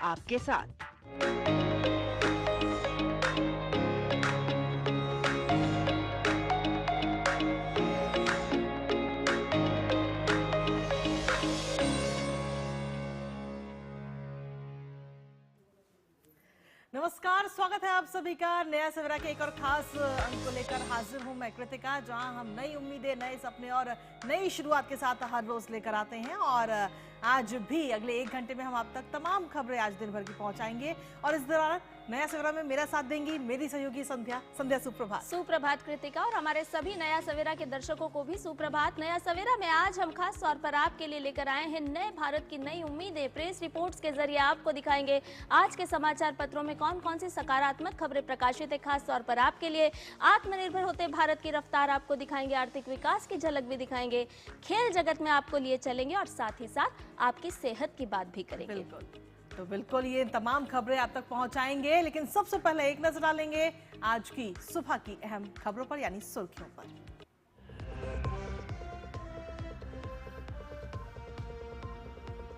आपके साथ। नमस्कार, स्वागत है आप सभी का। नया सवेरा के एक और खास अंक को लेकर हाजिर हूं मैं कृतिका, जहां हम नई उम्मीदें, नए सपने और नई शुरुआत के साथ हर रोज लेकर आते हैं। और आज भी अगले 1 घंटे में हम आप तक तमाम खबरें आज दिन भर की पहुंचाएंगे। और इस दौरान नया सवेरा में मेरा साथ देंगी मेरी सहयोगी संध्या। संध्या, सुप्रभात। सुप्रभात कृतिका, और हमारे सभी नया सवेरा के दर्शकों को भी सुप्रभात। नया सवेरा में आज हम खास तौर पर आपके लिए लेकर आए हैं नए भारत की नई उम्मीदें। प्रेस रिपोर्ट्स के जरिए आपको दिखाएंगे आज के समाचार पत्रों में कौन कौन सी सकारात्मक खबरें प्रकाशित है खास तौर पर आपके लिए। आत्मनिर्भर होते भारत की रफ्तार आपको दिखाएंगे, आर्थिक विकास की झलक भी दिखाएंगे, खेल जगत में आपको लिए चलेंगे और साथ ही साथ आपकी सेहत की बात भी करेंगे। तो बिल्कुल ये तमाम खबरें आप तक पहुंचाएंगे, लेकिन सबसे पहले एक नजर डालेंगे आज की सुबह की अहम खबरों पर, यानी सुर्खियों पर।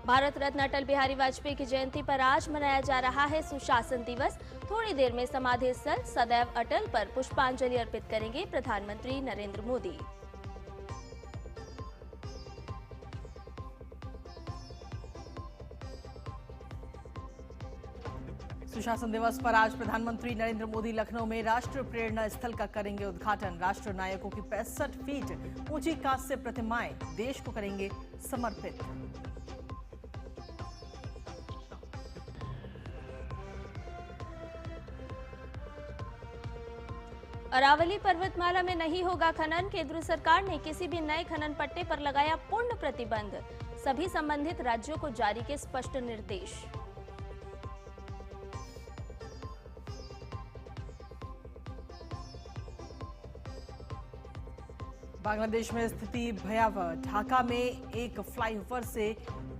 भारत रत्न अटल बिहारी वाजपेयी की जयंती पर आज मनाया जा रहा है सुशासन दिवस। थोड़ी देर में समाधि स्थल सदैव अटल पर पुष्पांजलि अर्पित करेंगे प्रधानमंत्री नरेंद्र मोदी। सुशासन दिवस पर आज प्रधानमंत्री नरेंद्र मोदी लखनऊ में राष्ट्र प्रेरणा स्थल का करेंगे उद्घाटन। राष्ट्र नायकों की 65 फीट ऊंची कांस्य प्रतिमाएं देश को करेंगे समर्पित। अरावली पर्वतमाला में नहीं होगा खनन। केंद्र सरकार ने किसी भी नए खनन पट्टे पर लगाया पूर्ण प्रतिबंध। सभी संबंधित राज्यों को जारी के स्पष्ट निर्देश। बांग्लादेश में स्थिति भयावह। ढाका में एक फ्लाईओवर से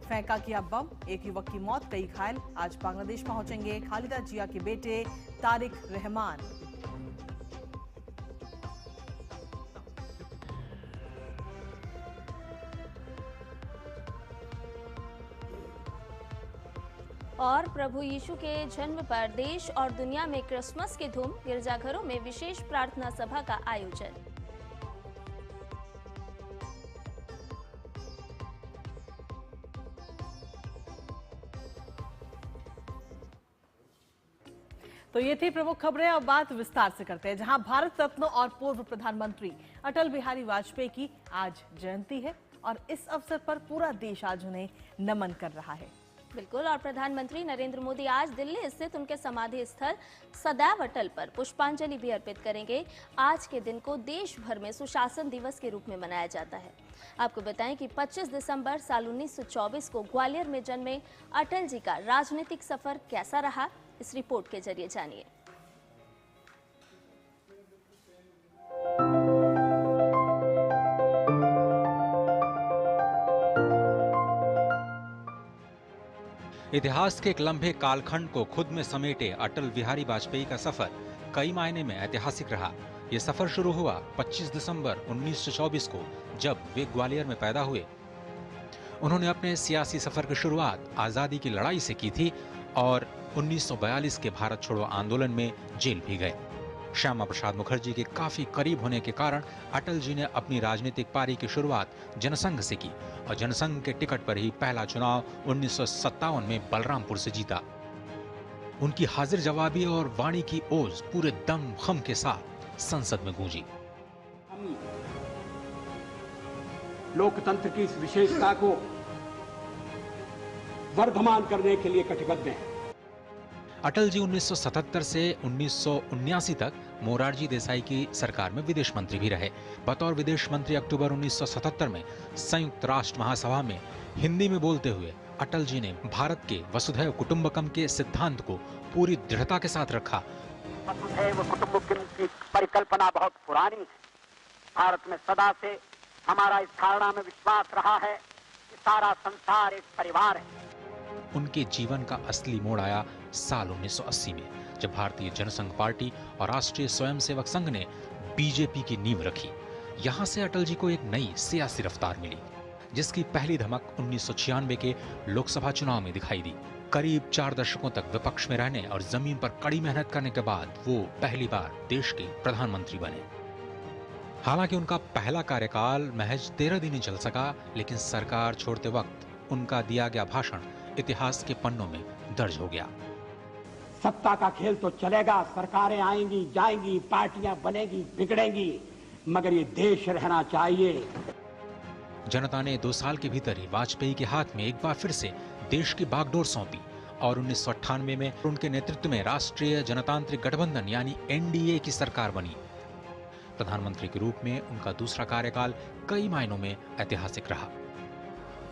फेंका किया बम, एक युवक की मौत, कई घायल। आज बांग्लादेश पहुंचेंगे खालिदा जिया के बेटे तारिक रहमान। और प्रभु यीशु के जन्म पर देश और दुनिया में क्रिसमस की धूम। गिरजाघरों में विशेष प्रार्थना सभा का आयोजन। तो ये थी प्रमुख खबरें। अब बात विस्तार से करते हैं, जहां भारत रत्न और पूर्व प्रधानमंत्री अटल बिहारी वाजपेयी की आज जयंती है और इस अवसर पर पूरा देश आज उन्हें नमन कर रहा है। बिल्कुल, और प्रधानमंत्री नरेंद्र मोदी आज दिल्ली स्थित उनके समाधि स्थल सदैव अटल पर पुष्पांजलि भी अर्पित करेंगे। आज के दिन को देश भर में सुशासन दिवस के रूप में मनाया जाता है। आपको बताएं कि 25 दिसंबर साल 1924 को ग्वालियर में जन्मे अटल जी का राजनीतिक सफर कैसा रहा, इस रिपोर्ट के जरिए जानिए। इतिहास के एक लंबे कालखंड को खुद में समेटे अटल बिहारी वाजपेयी का सफर कई मायने में ऐतिहासिक रहा। ये सफर शुरू हुआ 25 दिसंबर 1924 को, जब वे ग्वालियर में पैदा हुए। उन्होंने अपने सियासी सफर की शुरुआत आजादी की लड़ाई से की थी और 1942 के भारत छोड़ो आंदोलन में जेल भी गए। श्यामा प्रसाद मुखर्जी के काफी करीब होने के कारण अटल जी ने अपनी राजनीतिक पारी की शुरुआत जनसंघ से की और जनसंघ के टिकट पर ही पहला चुनाव 1957 में बलरामपुर से जीता। उनकी हाजिर जवाबी और वाणी की ओज पूरे दम खम के साथ संसद में गूंजी। हम लोकतंत्र की इस विशेषता को वर्धमान करने के लिए कटिबद्ध हैं। अटल जी 1977 से 1979 तक मोरारजी देसाई की सरकार में विदेश मंत्री भी रहे। बतौर विदेश मंत्री अक्टूबर 1977 में संयुक्त राष्ट्र महासभा में हिंदी में बोलते हुए अटल जी ने भारत के वसुधैव कुटुंबकम के सिद्धांत को पूरी दृढ़ता के साथ रखा। वसुधैव कुटुंबकम की परिकल्पना बहुत पुरानी है। भारत में सदा से हमारा इस धारणा में विश्वास रहा है कि सारा संसार एक परिवार है। उनके जीवन का असली मोड़ आया साल 1980 में, जब भारतीय जनसंघ पार्टी और राष्ट्रीय स्वयंसेवक संघ ने बीजेपी की नींव रखी। यहां से अटल जी को एक नई सियासी रफ्तार मिली, जिसकी पहली धमक 1996 के लोकसभा चुनाव में दिखाई दी। करीब 4 दशकों तक विपक्ष में रहने और जमीन पर कड़ी मेहनत करने के बाद वो पहली बार देश के प्रधानमंत्री बने। हालांकि उनका पहला कार्यकाल महज 13 दिन ही चल सका, लेकिन सरकार छोड़ते वक्त उनका दिया गया भाषण इतिहास के पन्नों में दर्ज हो गया। सत्ता का खेल तो चलेगा, सरकारें आएंगी जाएंगी, पार्टियां बनेगी बिगड़ेंगी, मगर ये देश रहना चाहिए। जनता ने 2 साल के भीतर ही वाजपेयी के हाथ में एक बार फिर से देश की बागडोर सौंपी और 1998 में उनके नेतृत्व में राष्ट्रीय जनतांत्रिक गठबंधन यानी एनडीए की सरकार बनी। प्रधानमंत्री के रूप में उनका दूसरा कार्यकाल कई मायनों में ऐतिहासिक रहा।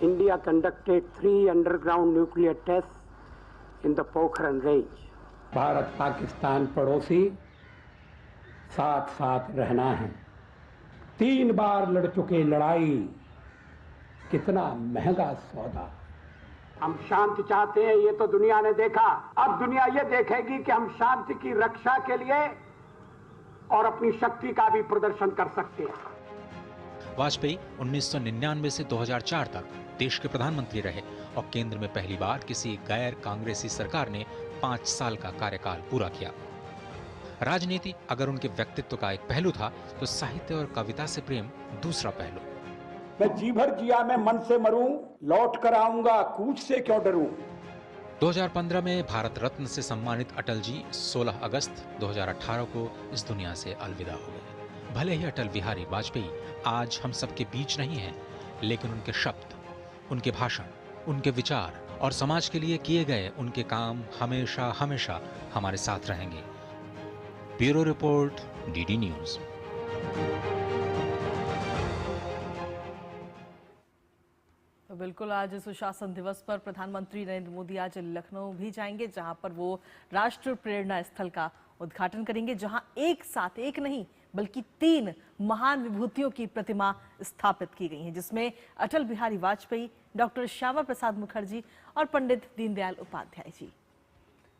India conducted 3 underground nuclear test in the Pokhran range. Bharat Pakistan पड़ोसी, साथ साथ रहना है। 3 बार लड़ चुके लड़ाई, कितना महंगा सौदा। हम शांति चाहते हैं, ये तो दुनिया ने देखा। अब दुनिया ये देखेगी कि हम शांति की रक्षा के लिए और अपनी शक्ति का भी प्रदर्शन कर सकते हैं। वाजपेयी 1999 से 2004 तक देश के प्रधानमंत्री रहे और केंद्र में पहली बार किसी गैर कांग्रेसी सरकार ने 5 साल का कार्यकाल पूरा किया। राजनीति अगर उनके व्यक्तित्व का एक पहलू था, तो साहित्य और कविता से प्रेम दूसरा पहलू। मैं जी भर जिया मैं मन से मरूं, लौट कर आऊंगा, कूच से क्यों डरूं। 2015 में भारत रत्न से सम्मानित अटल जी 16 अगस्त 2018 को इस दुनिया से अलविदा हो गए। भले ही अटल बिहारी वाजपेयी आज हम सबके बीच नहीं हैं, लेकिन उनके शब्द, उनके भाषण, उनके विचार और समाज के लिए किए गए उनके काम हमेशा हमेशा हमारे साथ रहेंगे। Bureau report, DD news. तो बिल्कुल आज सुशासन दिवस पर प्रधानमंत्री नरेंद्र मोदी आज लखनऊ भी जाएंगे, जहां पर वो राष्ट्र प्रेरणा स्थल का उद्घाटन करेंगे, जहां एक साथ एक नहीं बल्कि 3 महान विभूतियों की प्रतिमा स्थापित की गई है, जिसमें अटल बिहारी वाजपेयी, डॉक्टर श्यामा प्रसाद मुखर्जी और पंडित दीनदयाल उपाध्याय जी।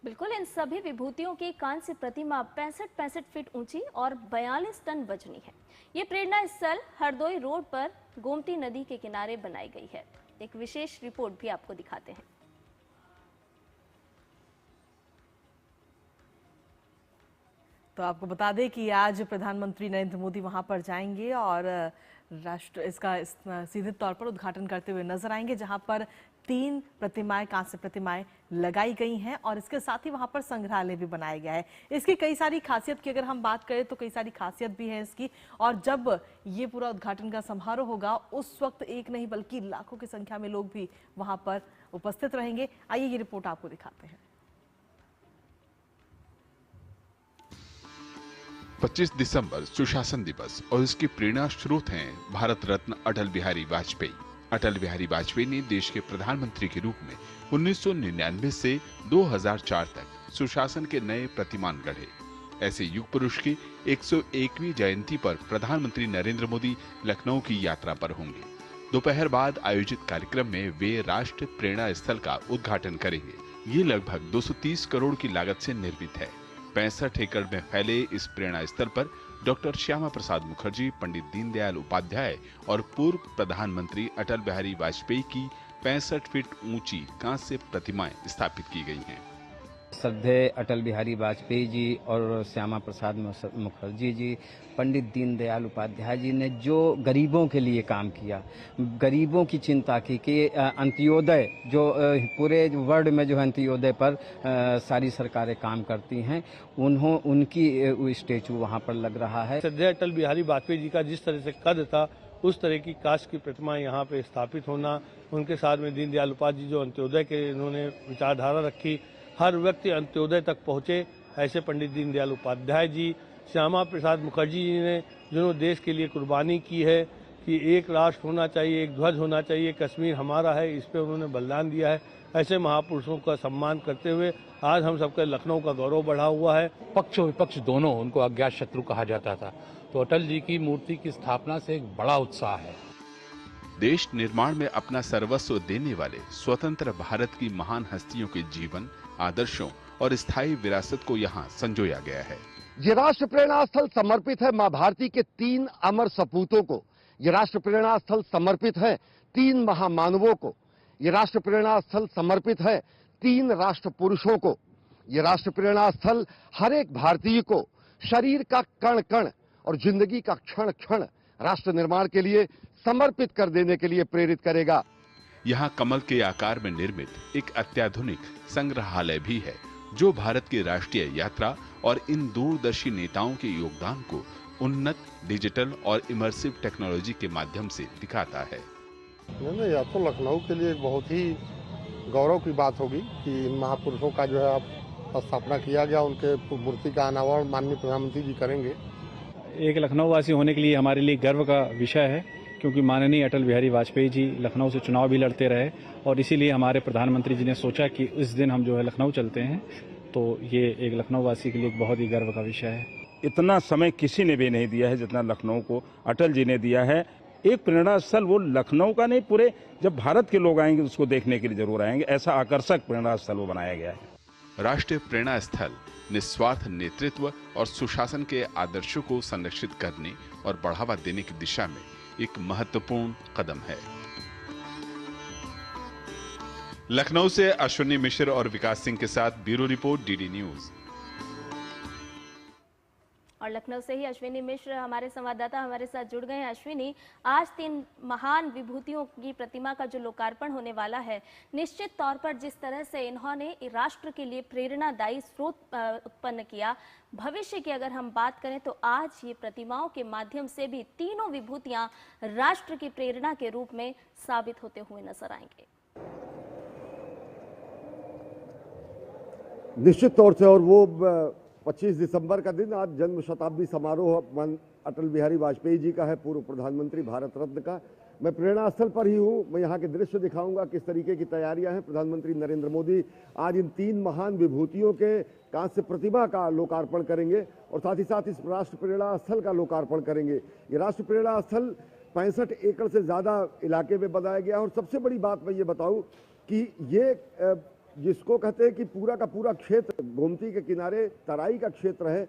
बिल्कुल, इन सभी विभूतियों की कांस्य प्रतिमा 65 फीट ऊंची और 42 टन वजनी है। ये प्रेरणा स्थल हरदोई रोड पर गोमती नदी के किनारे बनाई गई है। एक विशेष रिपोर्ट भी आपको दिखाते हैं। तो आपको बता दें कि आज प्रधानमंत्री नरेंद्र मोदी वहां पर जाएंगे और राष्ट्र इसका सीधे तौर पर उद्घाटन करते हुए नजर आएंगे, जहां पर 3 प्रतिमाएं, कांस्य प्रतिमाएं लगाई गई हैं और इसके साथ ही वहां पर संग्रहालय भी बनाया गया है। इसकी कई सारी खासियत की अगर हम बात करें तो कई सारी खासियत भी है इसकी, और जब ये पूरा उद्घाटन का समारोह होगा उस वक्त एक नहीं बल्कि लाखों की संख्या में लोग भी वहां पर उपस्थित रहेंगे। आइए ये रिपोर्ट आपको दिखाते हैं। 25 दिसंबर सुशासन दिवस और इसके प्रेरणा स्रोत हैं भारत रत्न अटल बिहारी वाजपेयी। अटल बिहारी वाजपेयी ने देश के प्रधानमंत्री के रूप में 1999 से 2004 तक सुशासन के नए प्रतिमान गढ़े। ऐसे युग पुरुष की 101वीं जयंती पर प्रधानमंत्री नरेंद्र मोदी लखनऊ की यात्रा पर होंगे। दोपहर बाद आयोजित कार्यक्रम में वे राष्ट्र प्रेरणा स्थल का उद्घाटन करेंगे। ये लगभग 230 करोड़ की लागत से निर्मित है। 65 एकड़ में फैले इस प्रेरणा स्थल पर डॉक्टर श्यामा प्रसाद मुखर्जी, पंडित दीनदयाल उपाध्याय और पूर्व प्रधानमंत्री अटल बिहारी वाजपेयी की 65 फीट ऊंची कांस्य प्रतिमाएं स्थापित की गई हैं। श्रद्धेय अटल बिहारी वाजपेयी जी और श्यामा प्रसाद मुखर्जी जी, पंडित दीनदयाल उपाध्याय जी ने जो गरीबों के लिए काम किया, गरीबों की चिंता की कि अंत्योदय जो पूरे वर्ल्ड में जो अंत्योदय पर सारी सरकारें काम करती हैं, उनकी स्टेचू वहाँ पर लग रहा है। श्रद्धेय अटल बिहारी वाजपेयी जी का जिस तरह से कद था उस तरह की कांस्य की प्रतिमा यहाँ पे स्थापित होना, उनके साथ में दीनदयाल उपाध्याय जी जो अंत्योदय के इन्होंने विचारधारा रखी, हर व्यक्ति अंत्योदय तक पहुँचे, ऐसे पंडित दीनदयाल उपाध्याय जी, श्यामा प्रसाद मुखर्जी जी ने जिन्होंने देश के लिए कुर्बानी की है कि एक राष्ट्र होना चाहिए, एक ध्वज होना चाहिए, कश्मीर हमारा है, इस पे उन्होंने बलिदान दिया है। ऐसे महापुरुषों का सम्मान करते हुए आज हम सबका लखनऊ का गौरव बढ़ा हुआ है। पक्ष और विपक्ष दोनों, उनको अज्ञात शत्रु कहा जाता था, तो अटल जी की मूर्ति की स्थापना से एक बड़ा उत्साह है। देश निर्माण में अपना सर्वस्व देने वाले स्वतंत्र भारत की महान हस्तियों के जीवन, आदर्शों और स्थायी विरासत को यहाँ संजोया गया है। ये राष्ट्र प्रेरणा स्थल समर्पित है मां भारती के 3 अमर सपूतों को। ये राष्ट्र प्रेरणा स्थल समर्पित है 3 महामानवों को। ये राष्ट्र प्रेरणा स्थल समर्पित है तीन राष्ट्र पुरुषों को, ये राष्ट्र प्रेरणा स्थल हर एक भारतीय को शरीर का कण कण और जिंदगी का क्षण क्षण राष्ट्र निर्माण के लिए समर्पित कर देने के लिए प्रेरित करेगा। यहाँ कमल के आकार में निर्मित एक अत्याधुनिक संग्रहालय भी है, जो भारत की राष्ट्रीय यात्रा और इन दूरदर्शी नेताओं के योगदान को उन्नत डिजिटल और इमर्सिव टेक्नोलॉजी के माध्यम से दिखाता है। नहीं, यह तो लखनऊ के लिए बहुत ही गौरव की बात होगी कि इन महापुरुषों का जो है स्थापना किया गया, उनके मूर्ति का अनावरण माननीय प्रधानमंत्री जी करेंगे। एक लखनऊ वासी होने के लिए हमारे लिए गर्व का विषय है, क्योंकि माननीय अटल बिहारी वाजपेयी जी लखनऊ से चुनाव भी लड़ते रहे और इसीलिए हमारे प्रधानमंत्री जी ने सोचा कि इस दिन हम जो है लखनऊ चलते हैं, तो ये एक लखनऊ वासी के लिए एक बहुत ही गर्व का विषय है। इतना समय किसी ने भी नहीं दिया है जितना लखनऊ को अटल जी ने दिया है। एक प्रेरणा स्थल वो लखनऊ का नहीं, पूरे जब भारत के लोग आएंगे उसको देखने के लिए जरूर आएंगे, ऐसा आकर्षक प्रेरणा स्थल वो बनाया गया है। राष्ट्रीय प्रेरणा स्थल निस्वार्थ नेतृत्व और सुशासन के आदर्शों को संरक्षित करने और बढ़ावा देने की दिशा में एक महत्वपूर्ण कदम है। लखनऊ से अश्विनी मिश्र और विकास सिंह के साथ ब्यूरो रिपोर्ट, डीडी न्यूज। और लखनऊ से ही अश्विनी मिश्र हमारे संवाददाता हमारे साथ जुड़ गए हैं। अश्विनी, आज 3 महान विभूतियों की प्रतिमा का जो लोकार्पण होने वाला है, निश्चित तौर पर जिस तरह से इन्होंने राष्ट्र के लिए प्रेरणादायी स्रोत उत्पन्न किया, भविष्य की अगर हम बात करें तो आज ये प्रतिमाओं के माध्यम से भी तीनों विभूतियां राष्ट्र की प्रेरणा के रूप में साबित होते हुए नजर आएंगे। निश्चित तौर से, और वो 25 दिसंबर का दिन आज जन्म शताब्दी समारोह अटल बिहारी वाजपेयी जी का है, पूर्व प्रधानमंत्री, भारत रत्न का। मैं प्रेरणा स्थल पर ही हूँ, मैं यहाँ के दृश्य दिखाऊंगा किस तरीके की तैयारियां हैं। प्रधानमंत्री नरेंद्र मोदी आज इन 3 महान विभूतियों के कांस्य प्रतिमा का लोकार्पण करेंगे और साथ ही साथ इस राष्ट्र प्रेरणा स्थल का लोकार्पण करेंगे। ये राष्ट्र प्रेरणा स्थल 65 एकड़ से ज़्यादा इलाके में बनाया गया। और सबसे बड़ी बात मैं ये बताऊँ कि ये जिसको कहते हैं कि पूरा का पूरा क्षेत्र गोमती के किनारे तराई का क्षेत्र है,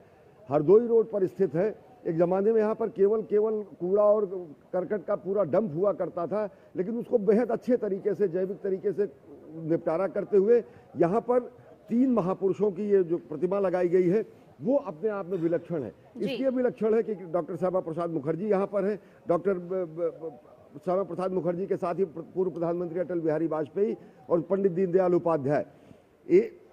हरदोई रोड पर स्थित है। एक ज़माने में यहाँ पर केवल कूड़ा और करकट का पूरा डंप हुआ करता था, लेकिन उसको बेहद अच्छे तरीके से, जैविक तरीके से निपटारा करते हुए यहाँ पर 3 महापुरुषों की ये जो प्रतिमा लगाई गई है वो अपने आप में विलक्षण है। इसलिए विलक्षण है कि डॉक्टर श्यामा प्रसाद मुखर्जी यहाँ पर है। डॉक्टर श्यामा प्रसाद मुखर्जी के साथ ही पूर्व प्रधानमंत्री अटल बिहारी वाजपेयी और पंडित दीनदयाल उपाध्याय,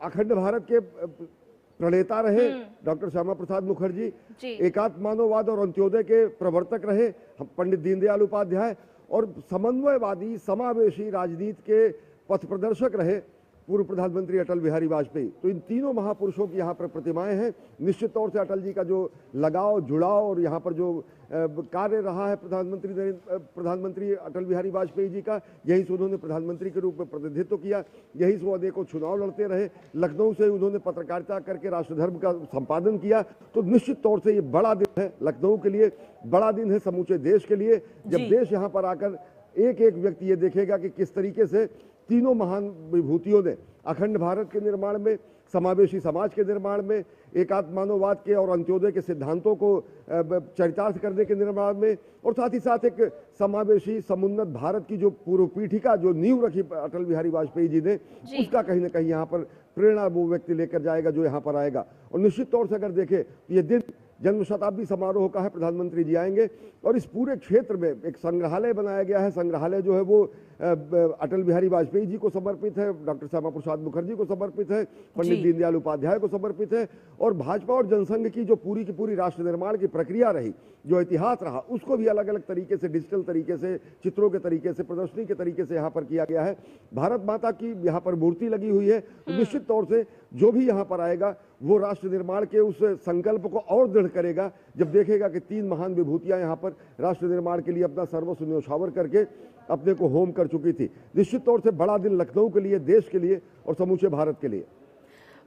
अखंड भारत के प्रणेता रहे डॉक्टर श्यामा प्रसाद मुखर्जी, एकात्म मानववाद और अंत्योदय के प्रवर्तक रहे पंडित दीनदयाल उपाध्याय, और समन्वयवादी समावेशी राजनीति के पथ प्रदर्शक रहे पूर्व प्रधानमंत्री अटल बिहारी वाजपेयी। तो इन तीनों महापुरुषों की यहाँ पर प्रतिमाएं हैं। निश्चित तौर से अटल जी का जो लगाव, जुड़ाव और यहाँ पर जो कार्य रहा है प्रधानमंत्री अटल बिहारी वाजपेयी जी का, यहीं से उन्होंने प्रधानमंत्री के रूप में प्रतिनिधित्व किया, यहीं से वो अनेकों चुनाव लड़ते रहे, लखनऊ से उन्होंने पत्रकारिता करके राष्ट्र धर्म का संपादन किया। तो निश्चित तौर से ये बड़ा दिन है लखनऊ के लिए, बड़ा दिन है समूचे देश के लिए, जब देश यहाँ पर आकर एक एक व्यक्ति ये देखेगा कि किस तरीके से तीनों महान विभूतियों ने अखंड भारत के निर्माण में, समावेशी समाज के निर्माण में, एकात्म मानववाद के और अंत्योदय के सिद्धांतों को चरितार्थ करने के निर्माण में, और साथ ही साथ एक समावेशी समुन्नत भारत की जो पूर्व पीठिका, जो नींव रखी अटल बिहारी वाजपेयी जी ने, उसका कहीं ना कहीं यहाँ पर प्रेरणा वो व्यक्ति लेकर जाएगा जो यहाँ पर आएगा। और निश्चित तौर से अगर देखें तो ये दिन जन्म शताब्दी समारोह का है। प्रधानमंत्री जी आएंगे और इस पूरे क्षेत्र में एक संग्रहालय बनाया गया है। संग्रहालय जो है वो अटल बिहारी वाजपेयी जी को समर्पित है, डॉक्टर श्यामा प्रसाद मुखर्जी को समर्पित है, पंडित दीनदयाल उपाध्याय को समर्पित है, और भाजपा और जनसंघ की जो पूरी की पूरी राष्ट्र निर्माण की प्रक्रिया रही, जो इतिहास रहा, उसको भी अलग अलग तरीके से, डिजिटल तरीके से, चित्रों के तरीके से, प्रदर्शनी के तरीके से यहाँ पर किया गया है। भारत माता की यहाँ पर मूर्ति लगी हुई है। तो निश्चित तौर से जो भी यहाँ पर आएगा वो राष्ट्र निर्माण के उस संकल्प को और दृढ़ करेगा, जब देखेगा कि 3 महान विभूतियां यहाँ पर राष्ट्र निर्माण के लिए अपना सर्वस्व न्यौछावर करके अपने को होम कर चुकी थी। निश्चित तौर से बड़ा दिन लखनऊ के लिए, देश के लिए और समूचे भारत के लिए।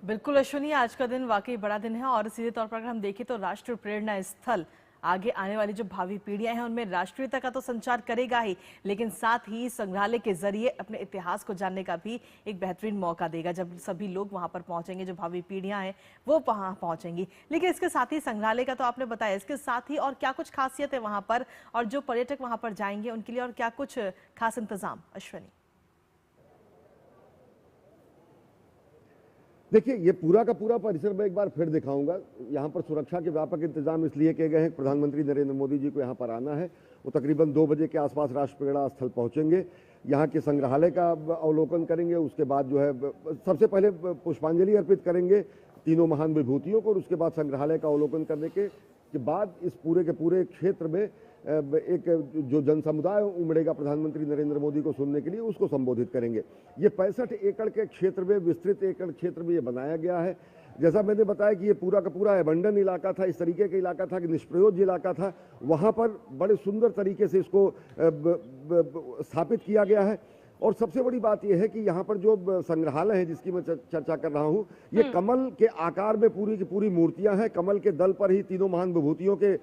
बिल्कुल अश्विनी, आज का दिन वाकई बड़ा दिन है और सीधे तौर पर अगर हम देखें तो राष्ट्रीय प्रेरणा स्थल आगे आने वाली जो भावी पीढ़ियां हैं उनमें राष्ट्रीयता का तो संचार करेगा ही, लेकिन साथ ही संग्रहालय के जरिए अपने इतिहास को जानने का भी एक बेहतरीन मौका देगा। जब सभी लोग वहां पर पहुंचेंगे, जो भावी पीढ़ियां हैं वो वहां पहुंचेंगी। लेकिन इसके साथ ही संग्रहालय का तो आपने बताया, इसके साथ ही और क्या कुछ खासियत है वहां पर, और जो पर्यटक वहां पर जाएंगे उनके लिए और क्या कुछ खास इंतजाम? अश्विनी। देखिए, ये पूरा का पूरा परिसर मैं एक बार फिर दिखाऊंगा। यहाँ पर सुरक्षा के व्यापक इंतजाम इसलिए किए गए हैं, प्रधानमंत्री नरेंद्र मोदी जी को यहाँ पर आना है। वो तकरीबन 2 बजे के आसपास राष्ट्र प्रेरणा स्थल पहुंचेंगे, यहाँ के संग्रहालय का अवलोकन करेंगे। उसके बाद जो है सबसे पहले पुष्पांजलि अर्पित करेंगे तीनों महान विभूतियों को, और उसके बाद संग्रहालय का अवलोकन करने के बाद इस पूरे के पूरे क्षेत्र में एक जो जन समुदाय उमड़ेगा प्रधानमंत्री नरेंद्र मोदी को सुनने के लिए, उसको संबोधित करेंगे। ये 65 एकड़ के क्षेत्र में, विस्तृत एकड़ क्षेत्र में ये बनाया गया है। जैसा मैंने बताया कि ये पूरा का पूरा एबंडन इलाका था, इस तरीके का इलाका था कि निष्प्रयोज्य इलाका था। वहाँ पर बड़े सुंदर तरीके से इसको स्थापित किया गया है। और सबसे बड़ी बात यह है कि यहाँ पर जो संग्रहालय है जिसकी मैं चर्चा कर रहा हूँ, ये कमल के आकार में पूरी की पूरी मूर्तियाँ हैं। कमल के दल पर ही तीनों महान विभूतियों के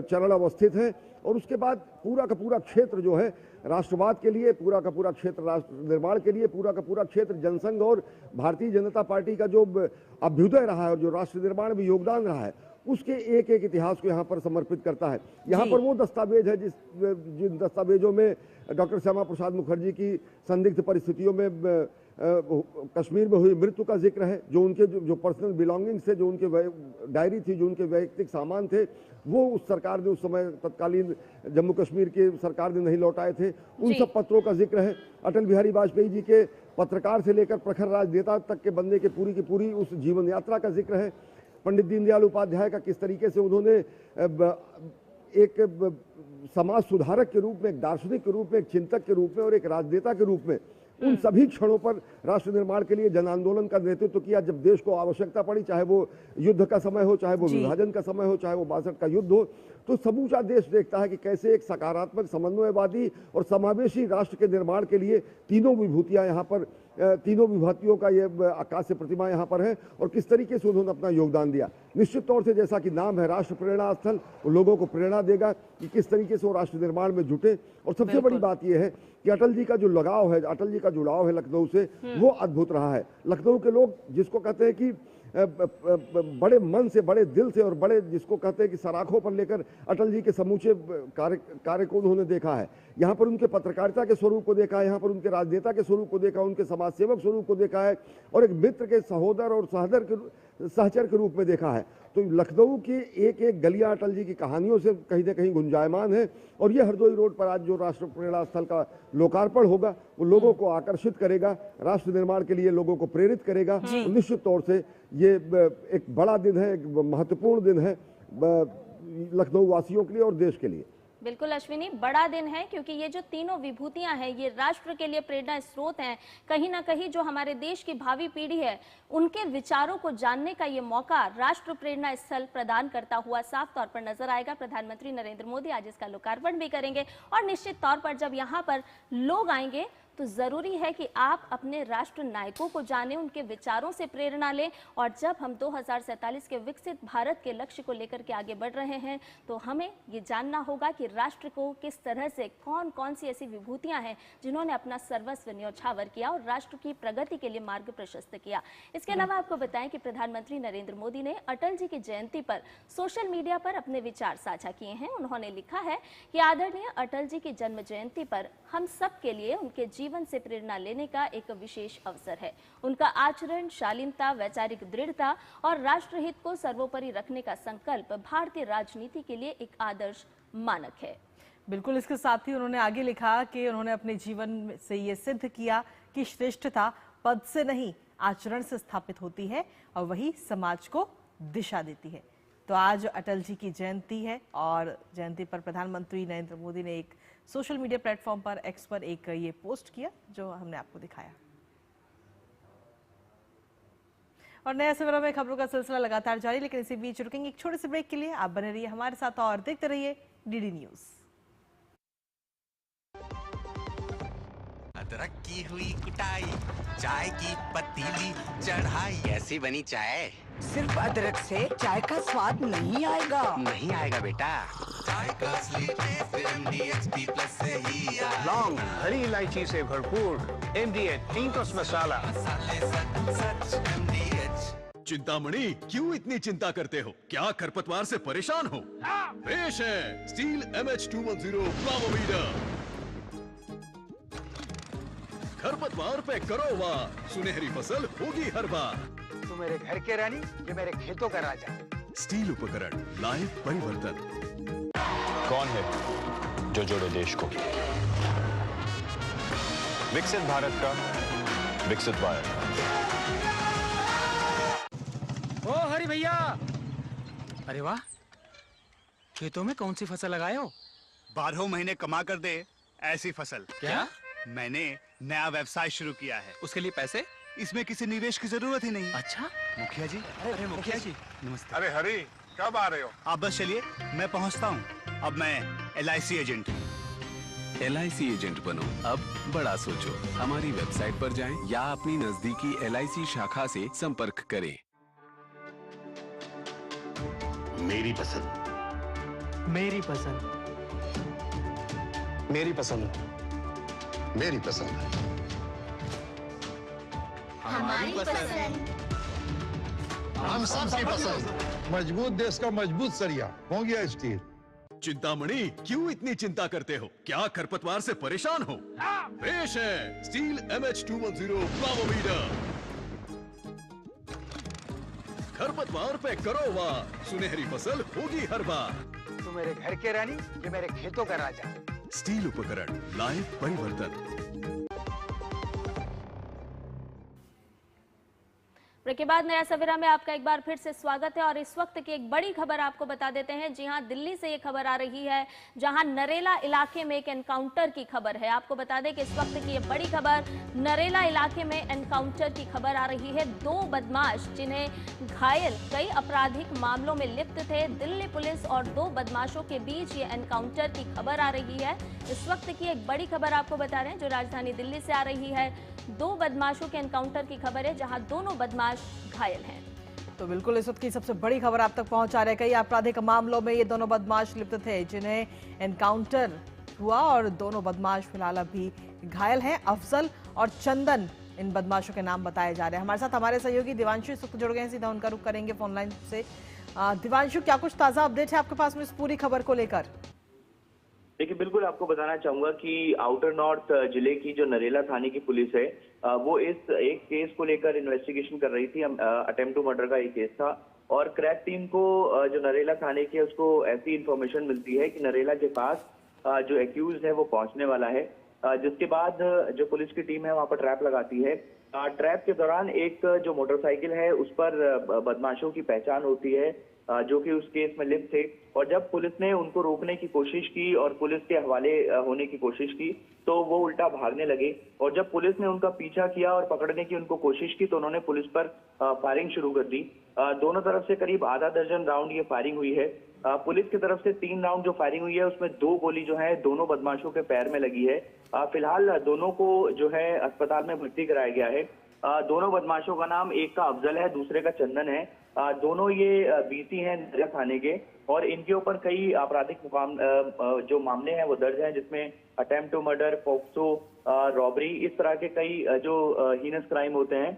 चरण अवस्थित हैं। और उसके बाद पूरा का पूरा क्षेत्र जो है राष्ट्रवाद के लिए, पूरा का पूरा क्षेत्र राष्ट्र निर्माण के लिए, पूरा का पूरा क्षेत्र जनसंघ और भारतीय जनता पार्टी का जो अभ्युदय रहा है और जो राष्ट्र निर्माण में योगदान रहा है, उसके एक एक इतिहास को यहाँ पर समर्पित करता है। यहाँ पर वो दस्तावेज है जिन दस्तावेजों में डॉक्टर श्यामा प्रसाद मुखर्जी की संदिग्ध परिस्थितियों में कश्मीर में हुई मृत्यु का जिक्र है, जो उनके जो पर्सनल बिलोंगिंग्स थे, जो उनके डायरी थी, जो उनके वैयक्तिक सामान थे, वो उस सरकार ने उस समय तत्कालीन जम्मू कश्मीर की सरकार ने नहीं लौटाए थे, उन सब पत्रों का जिक्र है। अटल बिहारी वाजपेयी जी के पत्रकार से लेकर प्रखर राजनेता तक के बनने के पूरी की पूरी उस जीवन यात्रा का जिक्र है। पंडित दीनदयाल उपाध्याय का किस तरीके से उन्होंने एक समाज सुधारक के रूप में, एक दार्शनिक के रूप में, एक चिंतक के रूप में और एक राजनेता के रूप में उन सभी क्षणों पर राष्ट्र निर्माण के लिए जन आंदोलन का नेतृत्व किया। जब देश को आवश्यकता पड़ी, चाहे वो युद्ध का समय हो, चाहे वो विभाजन का समय हो, चाहे वो 62 का युद्ध हो, तो समूचा देश देखता है कि कैसे एक सकारात्मक, समन्वयवादी और समावेशी राष्ट्र के निर्माण के लिए तीनों विभूतियां यहाँ पर, तीनों विभूतियों का ये आकाश प्रतिमा यहाँ पर है और किस तरीके से उन्होंने अपना योगदान दिया। निश्चित तौर से जैसा कि नाम है राष्ट्र प्रेरणा स्थल, वो लोगों को प्रेरणा देगा कि किस तरीके से वो राष्ट्र निर्माण में जुटे। और सबसे बड़ी बात यह है कि अटल जी का जो लगाव है, अटल जी का जुड़ाव है लखनऊ से, वो अद्भुत रहा है। लखनऊ के लोग जिसको कहते हैं कि बड़े मन से, बड़े दिल से और बड़े जिसको कहते हैं कि सराखों पर लेकर अटल जी के समूचे कार्य को उन्होंने देखा है। यहाँ पर उनके पत्रकारिता के स्वरूप को देखा है, यहाँ पर उनके राजनेता के स्वरूप को देखा है, उनके समाज सेवक स्वरूप को देखा है और एक मित्र के सहोदर और सहचर के रूप में देखा है। तो लखनऊ की एक एक गलियां अटल जी की कहानियों से कहीं ना कहीं गुंजायमान है। और ये हरदोई रोड पर आज जो राष्ट्र प्रेरणा स्थल का लोकार्पण होगा, वो लोगों को आकर्षित करेगा, राष्ट्र निर्माण के लिए लोगों को प्रेरित करेगा। निश्चित तौर से ये एक बड़ा दिन है, एक महत्वपूर्ण दिन है लखनऊ वासियों के लिए और देश के लिए। बिल्कुल अश्विनी, बड़ा दिन है क्योंकि ये जो तीनों विभूतियां हैं ये राष्ट्र के लिए प्रेरणा स्रोत हैं। कहीं ना कहीं जो हमारे देश की भावी पीढ़ी है उनके विचारों को जानने का ये मौका राष्ट्र प्रेरणा स्थल प्रदान करता हुआ साफ तौर पर नजर आएगा। प्रधानमंत्री नरेंद्र मोदी आज इसका लोकार्पण भी करेंगे और निश्चित तौर पर जब यहाँ पर लोग आएंगे तो जरूरी है कि आप अपने राष्ट्र नायकों को जानें, उनके विचारों से प्रेरणा लें। और जब हम 2047 के विकसित भारत के लक्ष्य को लेकर के आगे बढ़ रहे हैं तो हमें ये जानना होगा कि राष्ट्र को किस तरह से, कौन कौन सी ऐसी विभूतियां हैं जिन्होंने अपना सर्वस्व न्यौछावर किया और राष्ट्र की प्रगति के लिए मार्ग प्रशस्त किया। इसके अलावा आपको बताएं कि प्रधानमंत्री नरेंद्र मोदी ने अटल जी की जयंती पर सोशल मीडिया पर अपने विचार साझा किए हैं। उन्होंने लिखा है कि आदरणीय अटल जी की जन्म जयंती पर हम सब के लिए उनके जीवन से प्रेरणा लेने का एक विशेष अवसर है। उनका आचरण, शालीनता, वैचारिक दृढ़ता और राष्ट्रहित को सर्वोपरि रखने का संकल्प भारतीय राजनीति के लिए एक आदर्श मानक है। बिल्कुल, इसके साथ ही उन्होंने आगे लिखा कि उन्होंने अपने जीवन से ये सिद्ध किया कि श्रेष्ठता पद से नहीं आचरण से स्थापित होती है और वही समाज को दिशा देती है। तो आज अटल जी की जयंती है और जयंती पर प्रधानमंत्री नरेंद्र मोदी ने एक सोशल मीडिया प्लेटफॉर्म पर, एक्स पर एक ये पोस्ट किया जो हमने आपको दिखाया। और नया सवेरा में खबरों का सिलसिला लगातार जारी, लेकिन इसी बीच रुकेंगे एक छोटे से ब्रेक के लिए। आप बने रहिए हमारे साथ और देखते रहिए डीडी न्यूज। अदरक की हुई कुटाई, चाय की पतीली चढ़ाई, ऐसी बनी चाय। सिर्फ अदरक से चाय का स्वाद नहीं आएगा। नहीं आएगा बेटा, चाय का असली टेस्ट MDHP+ से ही आएगा। लौंग, हरी इलायची से भरपूर MDH टीकस मसाला। मसाले सच MDH। चिंतामणि, क्यों इतनी चिंता करते हो? क्या खरपतवार से परेशान हो? पेश है स्टील MH210 प्लामोमीटर। खरपतवार पे करो वार, सुनहरी फसल होगी हर बार। मेरे घर के रानी, ये मेरे खेतों का राजा। स्टील उपकरण लाए परिवर्तन। कौन है जो जोड़े देश को? विकसित भारत का विकसित भारत। ओ हरि भैया, अरे वाह, खेतों में कौन सी फसल लगाए हो? 12 महीने कमा कर दे ऐसी फसल। क्या? मैंने नया व्यवसाय शुरू किया है। उसके लिए पैसे? इसमें किसी निवेश की जरूरत ही नहीं। अच्छा मुखिया जी। अरे मुखिया जी नमस्ते। अरे हरी, कब आ रहे हो? आप बस चलिए, मैं पहुंचता हूं। अब मैं LIC एजेंट हूं। LIC एजेंट बनो, अब बड़ा सोचो। हमारी वेबसाइट पर जाएं या अपनी नजदीकी LIC शाखा से संपर्क करें। मेरी पसंद। मेरी पसंद। मेरी पसंद। मेरी पसंद। हमारी पसंद। हम सबकी पसंद। मजबूत देश का मजबूत सरिया हो गया स्टील। चिंतामणि, क्यों इतनी चिंता करते हो? क्या खरपतवार से परेशान हो? पेश है स्टील MH210 प्लामोमीटर। खरपतवार पे करो वार, सुनहरी फसल होगी हर बार। तू मेरे घर के रानी, ये मेरे खेतों का राजा। स्टील उपकरण लाए परिवर्तन। ब्रेक के बाद नया सवेरा में आपका एक बार फिर से स्वागत है और इस वक्त की एक बड़ी खबर आपको बता देते हैं। जी हां, दिल्ली से ये खबर आ रही है जहां नरेला इलाके में एक एनकाउंटर की खबर है। आपको बता दें कि इस वक्त की ये बड़ी खबर, नरेला इलाके में एनकाउंटर की खबर आ रही है। 2 बदमाश जिन्हें घायल कई आपराधिक मामलों में लिप्त थे, दिल्ली पुलिस और 2 बदमाशों के बीच ये एनकाउंटर की खबर आ रही है। इस वक्त की एक बड़ी खबर आपको बता रहे हैं जो राजधानी दिल्ली से आ रही है। 2 बदमाशों के एनकाउंटर की खबर है जहां दोनों बदमाश घायल हैं। तो बिल्कुल इस वक्त की सबसे बड़ी खबर आप तक पहुंचा रहे हैं। कई आपराधिक मामलों में ये दोनों बदमाश लिप्त थे जिन्हें एनकाउंटर हुआ और दोनों बदमाश फिलहाल अभी घायल हैं। अफजल और चंदन इन बदमाशों के नाम बताए जा रहे हैं। हमारे साथ हमारे सहयोगी दिवांशु इस वक्त जुड़ गए हैं, सीधा उनका रुख करेंगे फोन लाइन से। दिवांशु, क्या कुछ ताजा अपडेट है आपके पास में इस पूरी खबर को लेकर? देखिए, बिल्कुल आपको बताना चाहूंगा कि आउटर नॉर्थ जिले की जो नरेला थाने की पुलिस है वो इस एक केस को लेकर इन्वेस्टिगेशन कर रही थी। अटेम्प्ट टू मर्डर का एक केस था और क्रैक टीम को जो नरेला थाने की है उसको ऐसी इन्फॉर्मेशन मिलती है कि नरेला के पास जो एक्यूज है वो पहुंचने वाला है, जिसके बाद जो पुलिस की टीम है वहां पर ट्रैप लगाती है। ट्रैप के दौरान एक जो मोटरसाइकिल है उस पर बदमाशों की पहचान होती है जो कि उस केस में लिप्त थे। और जब पुलिस ने उनको रोकने की कोशिश की और पुलिस के हवाले होने की कोशिश की तो वो उल्टा भागने लगे। और जब पुलिस ने उनका पीछा किया और पकड़ने की उनको कोशिश की तो उन्होंने पुलिस पर फायरिंग शुरू कर दी। दोनों तरफ से करीब आधा दर्जन राउंड ये फायरिंग हुई है। पुलिस की तरफ से 3 राउंड जो फायरिंग हुई है उसमें 2 गोली जो है दोनों बदमाशों के पैर में लगी है। फिलहाल दोनों को जो है अस्पताल में भर्ती कराया गया है। दोनों बदमाशों का नाम, एक का अफजल है, दूसरे का चंदन है। दोनों ये BC हैं नरेला थाने के और इनके ऊपर कई आपराधिक जो मामले हैं वो दर्ज हैं, जिसमें attempt to murder, POCSO, robbery, इस तरह के कई जो हीनस क्राइम होते हैं।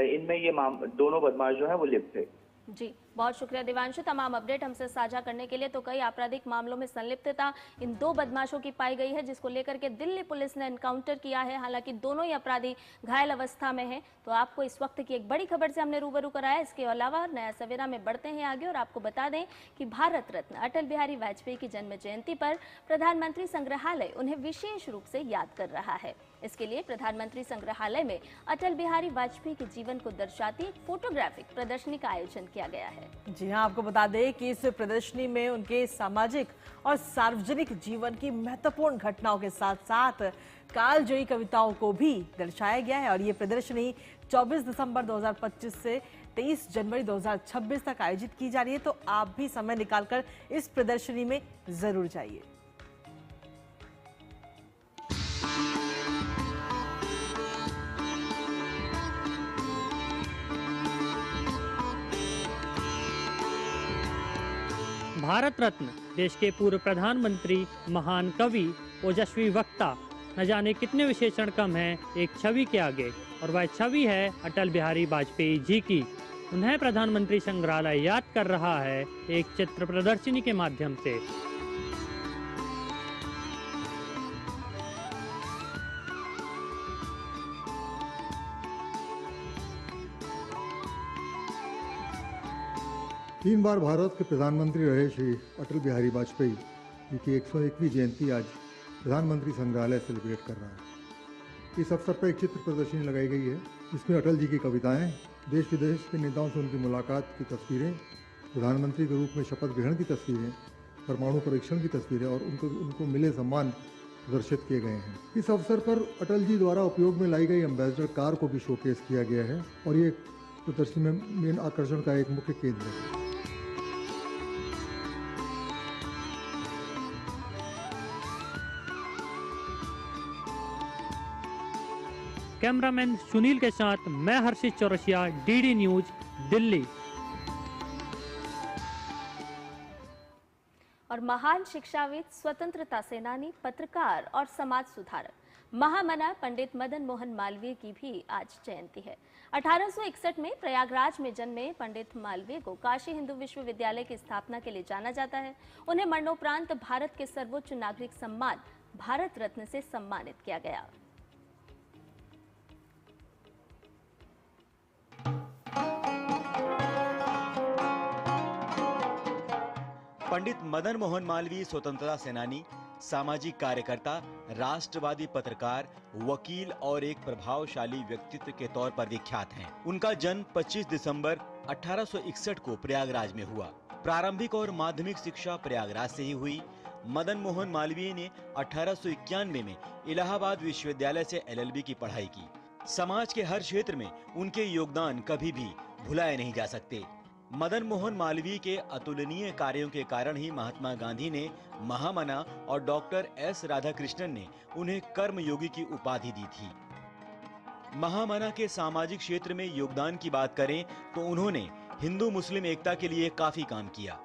इनमें ये दोनों बदमाश जो है वो लिप्त थे। जी, बहुत शुक्रिया दिवांशु, तमाम अपडेट हमसे साझा करने के लिए। तो कई आपराधिक मामलों में संलिप्तता इन 2 बदमाशों की पाई गई है जिसको लेकर के दिल्ली पुलिस ने एनकाउंटर किया है। हालांकि दोनों ही अपराधी घायल अवस्था में हैं। तो आपको इस वक्त की एक बड़ी खबर से हमने रूबरू कराया। इसके अलावा नया सवेरा में बढ़ते हैं आगे और आपको बता दें कि भारत रत्न अटल बिहारी वाजपेयी की जन्म जयंती पर प्रधानमंत्री संग्रहालय उन्हें विशेष रूप से याद कर रहा है। इसके लिए प्रधानमंत्री संग्रहालय में अटल बिहारी वाजपेयी के जीवन को दर्शाती एक फोटोग्राफिक प्रदर्शनी का आयोजन किया गया है। जी हां, आपको बता दें कि इस प्रदर्शनी में उनके सामाजिक और सार्वजनिक जीवन की महत्वपूर्ण घटनाओं के साथ साथ कालजयी कविताओं को भी दर्शाया गया है। और ये प्रदर्शनी 24 दिसंबर 2025 से 23 जनवरी 2026 तक आयोजित की जा रही है। तो आप भी समय निकालकर इस प्रदर्शनी में जरूर जाइए। भारत रत्न देश के पूर्व प्रधानमंत्री, महान कवि, ओजस्वी वक्ता, न जाने कितने विशेषण कम हैं एक छवि के आगे, और वह छवि है अटल बिहारी वाजपेयी जी की। उन्हें प्रधानमंत्री संग्रहालय याद कर रहा है एक चित्र प्रदर्शनी के माध्यम से। 3 बार भारत के प्रधानमंत्री रहे श्री अटल बिहारी वाजपेयी जी की 101वीं जयंती आज प्रधानमंत्री संग्रहालय सेलिब्रेट कर रहा है। इस अवसर पर एक चित्र प्रदर्शनी लगाई गई है जिसमें अटल जी की कविताएं, देश विदेश के नेताओं से उनकी मुलाकात की तस्वीरें, प्रधानमंत्री के रूप में शपथ ग्रहण की तस्वीरें, परमाणु परीक्षण की तस्वीरें और उनको मिले सम्मान प्रदर्शित किए गए हैं। इस अवसर पर अटल जी द्वारा उपयोग में लाई गई एम्बेसडर कार को भी शोकेस किया गया है और ये प्रदर्शनी में मेन आकर्षण का एक मुख्य केंद्र है। कैमरामैन सुनील के साथ मैं हर्षित चौरसिया, डीडी न्यूज, दिल्ली। और महान शिक्षाविद, स्वतंत्रता सेनानी, पत्रकार और समाज सुधारक महामना पंडित मदन मोहन मालवीय की भी आज जयंती है। 1861 में प्रयागराज में जन्मे पंडित मालवीय को काशी हिंदू विश्वविद्यालय की स्थापना के लिए जाना जाता है। उन्हें मरणोपरांत भारत के सर्वोच्च नागरिक सम्मान भारत रत्न से सम्मानित किया गया। पंडित मदन मोहन मालवीय स्वतंत्रता सेनानी, सामाजिक कार्यकर्ता, राष्ट्रवादी पत्रकार, वकील और एक प्रभावशाली व्यक्तित्व के तौर पर विख्यात हैं। उनका जन्म 25 दिसंबर 1861 को प्रयागराज में हुआ। प्रारंभिक और माध्यमिक शिक्षा प्रयागराज से ही हुई। मदन मोहन मालवीय ने 1891 में इलाहाबाद विश्वविद्यालय से LLB की पढ़ाई की। समाज के हर क्षेत्र में उनके योगदान कभी भी भुलाए नहीं जा सकते। मदन मोहन मालवीय के अतुलनीय कार्यों के कारण ही महात्मा गांधी ने महामना और डॉक्टर S राधाकृष्णन ने उन्हें कर्मयोगी की उपाधि दी थी। महामना के सामाजिक क्षेत्र में योगदान की बात करें तो उन्होंने हिंदू मुस्लिम एकता के लिए काफी काम किया।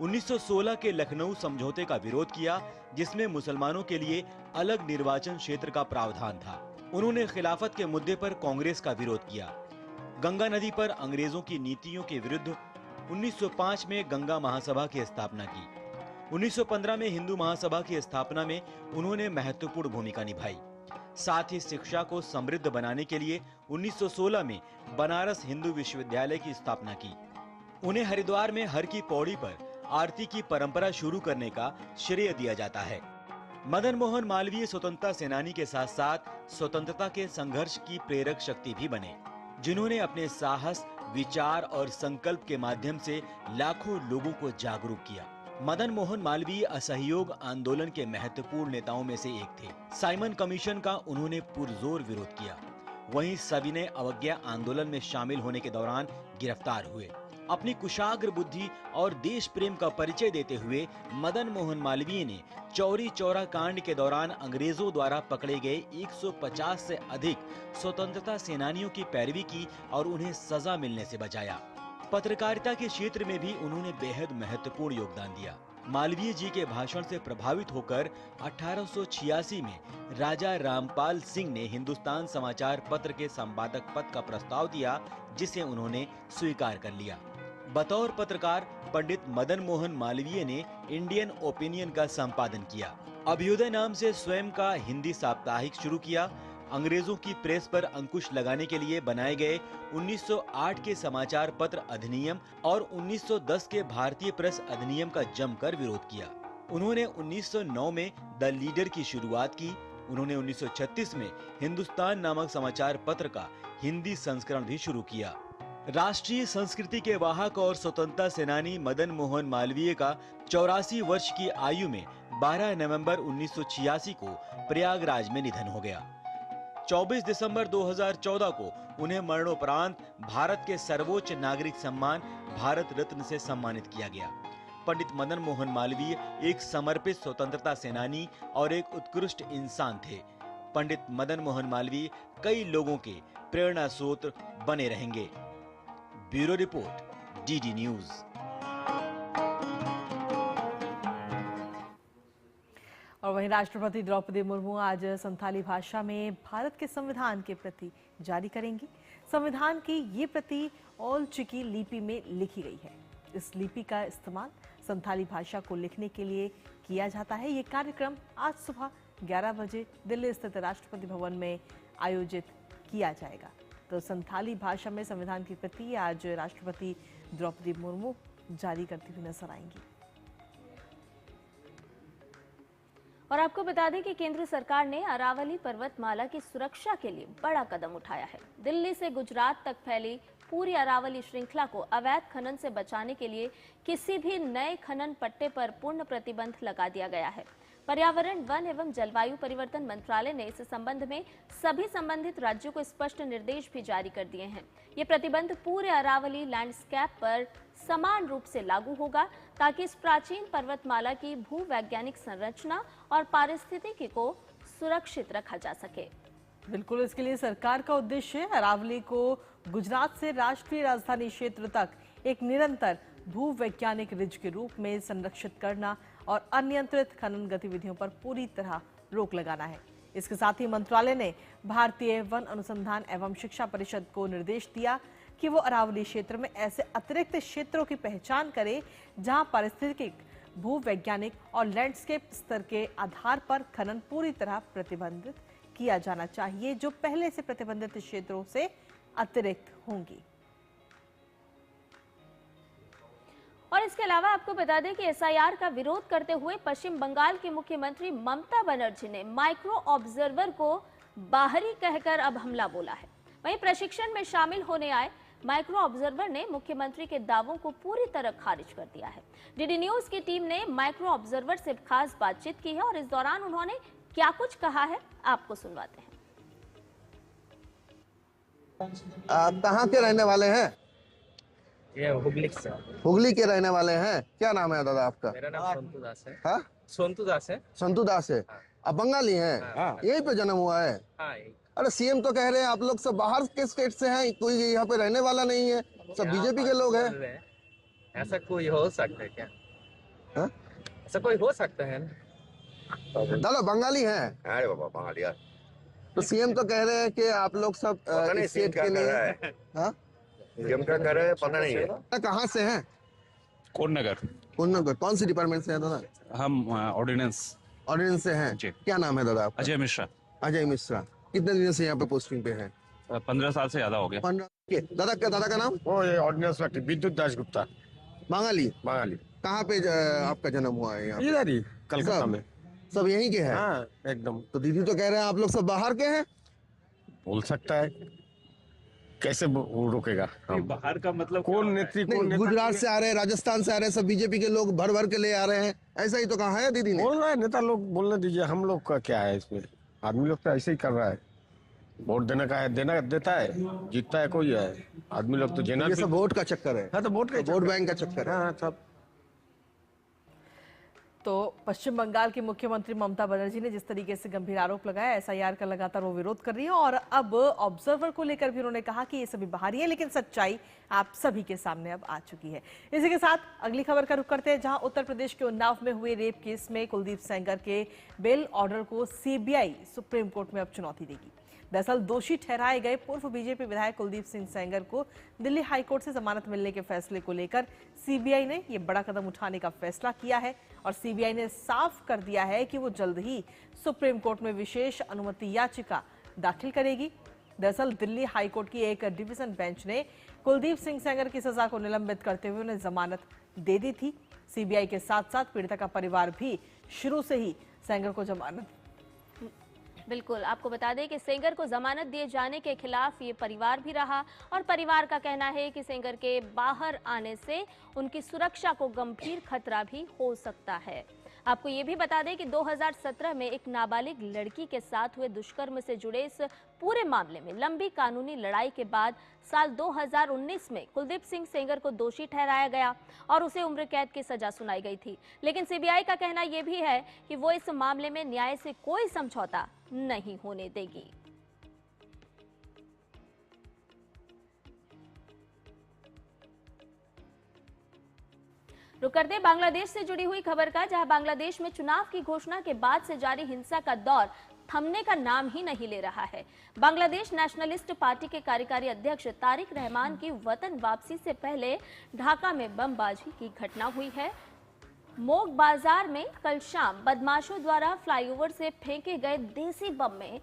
1916 के लखनऊ समझौते का विरोध किया, जिसमें मुसलमानों के लिए अलग निर्वाचन क्षेत्र का प्रावधान था। उन्होंने खिलाफत के मुद्दे पर कांग्रेस का विरोध किया। गंगा नदी पर अंग्रेजों की नीतियों के विरुद्ध 1905 में गंगा महासभा की स्थापना की। 1915 में हिंदू महासभा की स्थापना में उन्होंने महत्वपूर्ण भूमिका निभाई। साथ ही शिक्षा को समृद्ध बनाने के लिए 1916 में बनारस हिंदू विश्वविद्यालय की स्थापना की। उन्हें हरिद्वार में हर की पौड़ी पर आरती की परंपरा शुरू करने का श्रेय दिया जाता है। मदन मोहन मालवीय स्वतंत्रता सेनानी के साथ साथ स्वतंत्रता के संघर्ष की प्रेरक शक्ति भी बने, जिन्होंने अपने साहस, विचार और संकल्प के माध्यम से लाखों लोगों को जागरूक किया। मदन मोहन मालवीय असहयोग आंदोलन के महत्वपूर्ण नेताओं में से एक थे। साइमन कमीशन का उन्होंने पुरजोर विरोध किया। वहीं सविनय अवज्ञा आंदोलन में शामिल होने के दौरान गिरफ्तार हुए। अपनी कुशाग्र बुद्धि और देश प्रेम का परिचय देते हुए मदन मोहन मालवीय ने चौरी चौरा कांड के दौरान अंग्रेजों द्वारा पकड़े गए 150 से अधिक स्वतंत्रता सेनानियों की पैरवी की और उन्हें सजा मिलने से बचाया। पत्रकारिता के क्षेत्र में भी उन्होंने बेहद महत्वपूर्ण योगदान दिया। मालवीय जी के भाषण से प्रभावित होकर 1886 में राजा रामपाल सिंह ने हिंदुस्तान समाचार पत्र के संपादक पद का प्रस्ताव दिया, जिसे उन्होंने स्वीकार कर लिया। बतौर पत्रकार पंडित मदन मोहन मालवीय ने इंडियन ओपिनियन का संपादन किया। अभ्युदय नाम से स्वयं का हिंदी साप्ताहिक शुरू किया। अंग्रेजों की प्रेस पर अंकुश लगाने के लिए बनाए गए 1908 के समाचार पत्र अधिनियम और 1910 के भारतीय प्रेस अधिनियम का जमकर विरोध किया। उन्होंने 1909 में द लीडर की शुरुआत की। उन्होंने 1936 में हिंदुस्तान नामक समाचार पत्र का हिंदी संस्करण भी शुरू किया। राष्ट्रीय संस्कृति के वाहक और स्वतंत्रता सेनानी मदन मोहन मालवीय का 84 वर्ष की आयु में 12 नवंबर 1986 को प्रयागराज में निधन हो गया। 24 दिसंबर 2014 को उन्हें मरणोपरांत भारत के सर्वोच्च नागरिक सम्मान भारत रत्न से सम्मानित किया गया। पंडित मदन मोहन मालवीय एक समर्पित स्वतंत्रता सेनानी और एक उत्कृष्ट इंसान थे। पंडित मदन मोहन मालवीय कई लोगों के प्रेरणा स्रोत बने रहेंगे। Bureau report, DD news. और वहीं राष्ट्रपति द्रौपदी मुर्मू आज संथाली भाषा में भारत के संविधान के प्रति जारी करेंगी। संविधान की ये प्रति ओल चिकी लिपि में लिखी गई है। इस लिपि का इस्तेमाल संथाली भाषा को लिखने के लिए किया जाता है। ये कार्यक्रम आज सुबह 11 बजे दिल्ली स्थित राष्ट्रपति भवन में आयोजित किया जाएगा। तो संथाली भाषा में संविधान की प्रति आज राष्ट्रपति द्रौपदी मुर्मू जारी करती हुई नजर आएंगी। और आपको बता दें कि केंद्र सरकार ने अरावली पर्वतमाला की सुरक्षा के लिए बड़ा कदम उठाया है। दिल्ली से गुजरात तक फैली पूरी अरावली श्रृंखला को अवैध खनन से बचाने के लिए किसी भी नए खनन पट्टे पर पूर्ण प्रतिबंध लगा दिया गया है। पर्यावरण, वन एवं जलवायु परिवर्तन मंत्रालय ने इस संबंध में सभी संबंधित राज्यों को स्पष्ट निर्देश भी जारी कर दिए हैं। ये प्रतिबंध पूरे अरावली लैंडस्केप पर समान रूप से लागू होगा ताकि इस प्राचीन पर्वतमाला की भूवैज्ञानिक संरचना और पारिस्थितिकी को सुरक्षित रखा जा सके। बिल्कुल, इसके लिए सरकार का उद्देश्य अरावली को गुजरात से राष्ट्रीय राजधानी क्षेत्र तक एक निरंतर भूवैज्ञानिक रिज के रूप में संरक्षित करना और अनियंत्रित खनन गतिविधियों पर पूरी तरह रोक लगाना है। इसके साथ ही मंत्रालय ने भारतीय वन अनुसंधान एवं शिक्षा परिषद को निर्देश दिया कि वो अरावली क्षेत्र में ऐसे अतिरिक्त क्षेत्रों की पहचान करे जहां पारिस्थितिक, भूवैज्ञानिक और लैंडस्केप स्तर के आधार पर खनन पूरी तरह प्रतिबंधित किया जाना चाहिए, जो पहले से प्रतिबंधित क्षेत्रों से अतिरिक्त होंगी। और इसके अलावा आपको बता दें कि एसआईआर का विरोध करते हुए पश्चिम बंगाल की मुख्यमंत्री ममता बनर्जी ने माइक्रो ऑब्जर्वर को बाहरी कहकर अब हमला बोला है। वहीं प्रशिक्षण में शामिल होने आए माइक्रो ऑब्जर्वर ने मुख्यमंत्री के दावों को पूरी तरह खारिज कर दिया है। डीडी न्यूज की टीम ने माइक्रो ऑब्जर्वर से खास बातचीत की है और इस दौरान उन्होंने क्या कुछ कहा है आपको सुनवाते हैं। कहाँ के रहने वाले हैं? ये हुगली से। हुगली के रहने वाले हैं। क्या नाम है दादा आपका? मेरा नाम सोंतू दास है। हाँ? सोंतू दास है। सोंतू दास है। आप बंगाली हैं? हाँ। यहीं पे जन्म हुआ है? हाँ। अरे सीएम तो कह रहे हैं आप लोग सब बाहर के स्टेट से हैं, कोई यहाँ पे रहने वाला नहीं है, सब बीजेपी के लोग हैं। ऐसा कोई हो सकता है क्या? हाँ? ऐसा कोई हो सकता है? दादा बंगाली हैं? अरे बाबा बंगाली यार। तो सीएम तो कह रहे हैं कि आप लोग सब स्टेट के नहीं। हाँ? सीएम क्या कह रहे हैं पता नहीं है। कहाँ से हैं? कोन्नगर। कोन्नगर कौन सी डिपार्टमेंट से हैं दादा? हम ऑर्डिनेंस से हैं। क्या नाम है दादा आपका? अजय मिश्रा। अजय मिश्रा। कितने दिन से यहाँ पे पोस्टिंग पे हैं? 15 साल से ज्यादा हो गया। 15। दादा का नाम? वो ये ऑर्डिनेंस विद्युत दास गुप्ता। बंगाली? बंगाली। कहाँ पे आपका जन्म हुआ है? यहाँ इधर ही कलकत्ता में। सब यहीं के हैं? हाँ एकदम। तो दीदी तो कह रहे हैं आप लोग सब बाहर के हैं। बोल सकता है, कैसे रोकेगा? बाहर का मतलब कौन नेत्री? गुजरात से आ रहे हैं, राजस्थान से आ रहे हैं, सब बीजेपी के लोग भर भर के ले आ रहे हैं, ऐसा ही तो कहा है दीदी ने। बोल रहा है नेता लोग, बोलने दीजिए, हम लोग का क्या है इसमें? आदमी लोग तो ऐसे ही कर रहा है। वोट देने का है, देता है, जीतता है कोई है। आदमी लोग तो ये सब वोट का चक्कर है। हाँ तो वोट बैंक का चक्कर है। हाँ सब। तो पश्चिम बंगाल की मुख्यमंत्री ममता बनर्जी ने जिस तरीके से गंभीर आरोप लगाया, एसआईआर का लगातार वो विरोध कर रही है और अब ऑब्जर्वर को लेकर भी उन्होंने कहा कि ये सभी बाहरी है, लेकिन सच्चाई आप सभी के सामने अब आ चुकी है। इसी के साथ अगली खबर का रुख करते हैं, जहां उत्तर प्रदेश के उन्नाव में हुए रेप केस में कुलदीप सेंगर के बेल ऑर्डर को सीबीआई सुप्रीम कोर्ट में अब चुनौती देगी। दरअसल दोषी ठहराए गए पूर्व बीजेपी विधायक कुलदीप सिंह सेंगर को दिल्ली हाईकोर्ट से जमानत मिलने के फैसले को लेकर सीबीआई ने ये बड़ा कदम उठाने का फैसला किया है और सीबीआई ने साफ कर दिया है कि वो जल्द ही सुप्रीम कोर्ट में विशेष अनुमति याचिका दाखिल करेगी। दरअसल दिल्ली हाईकोर्ट की एक डिवीजन बेंच ने कुलदीप सिंह सेंगर की सजा को निलंबित करते हुए उन्हें जमानत दे दी थी। सीबीआई के साथ साथ पीड़िता का परिवार भी शुरू से ही सेंगर को जमानत। बिल्कुल, आपको बता दें कि सेंगर को जमानत दिए जाने के खिलाफ ये परिवार भी रहा और परिवार का कहना है कि सेंगर के बाहर आने से उनकी सुरक्षा को गंभीर खतरा भी हो सकता है। आपको ये भी बता दें कि 2017 में एक नाबालिग लड़की के साथ हुए दुष्कर्म से जुड़े इस पूरे मामले में लंबी कानूनी लड़ाई के बाद साल 2019 में कुलदीप सिंह सेंगर को दोषी ठहराया गया और उसे उम्र कैद की सजा सुनाई गई थी। लेकिन सीबीआई का कहना यह भी है कि वो इस मामले में न्याय से कोई समझौता नहीं होने देगी। रुक करते बांग्लादेश से जुड़ी हुई खबर का, जहां बांग्लादेश में चुनाव की घोषणा के बाद से जारी हिंसा का दौर थमने का नाम ही नहीं ले रहा है। बांग्लादेश नेशनलिस्ट पार्टी के कार्यकारी अध्यक्ष तारिक रहमान की वतन वापसी से पहले ढाका में बमबाजी की घटना हुई है। मोग बाजार में कल शाम बदमाशों द्वारा फ्लाईओवर से फेंके गए देसी बम में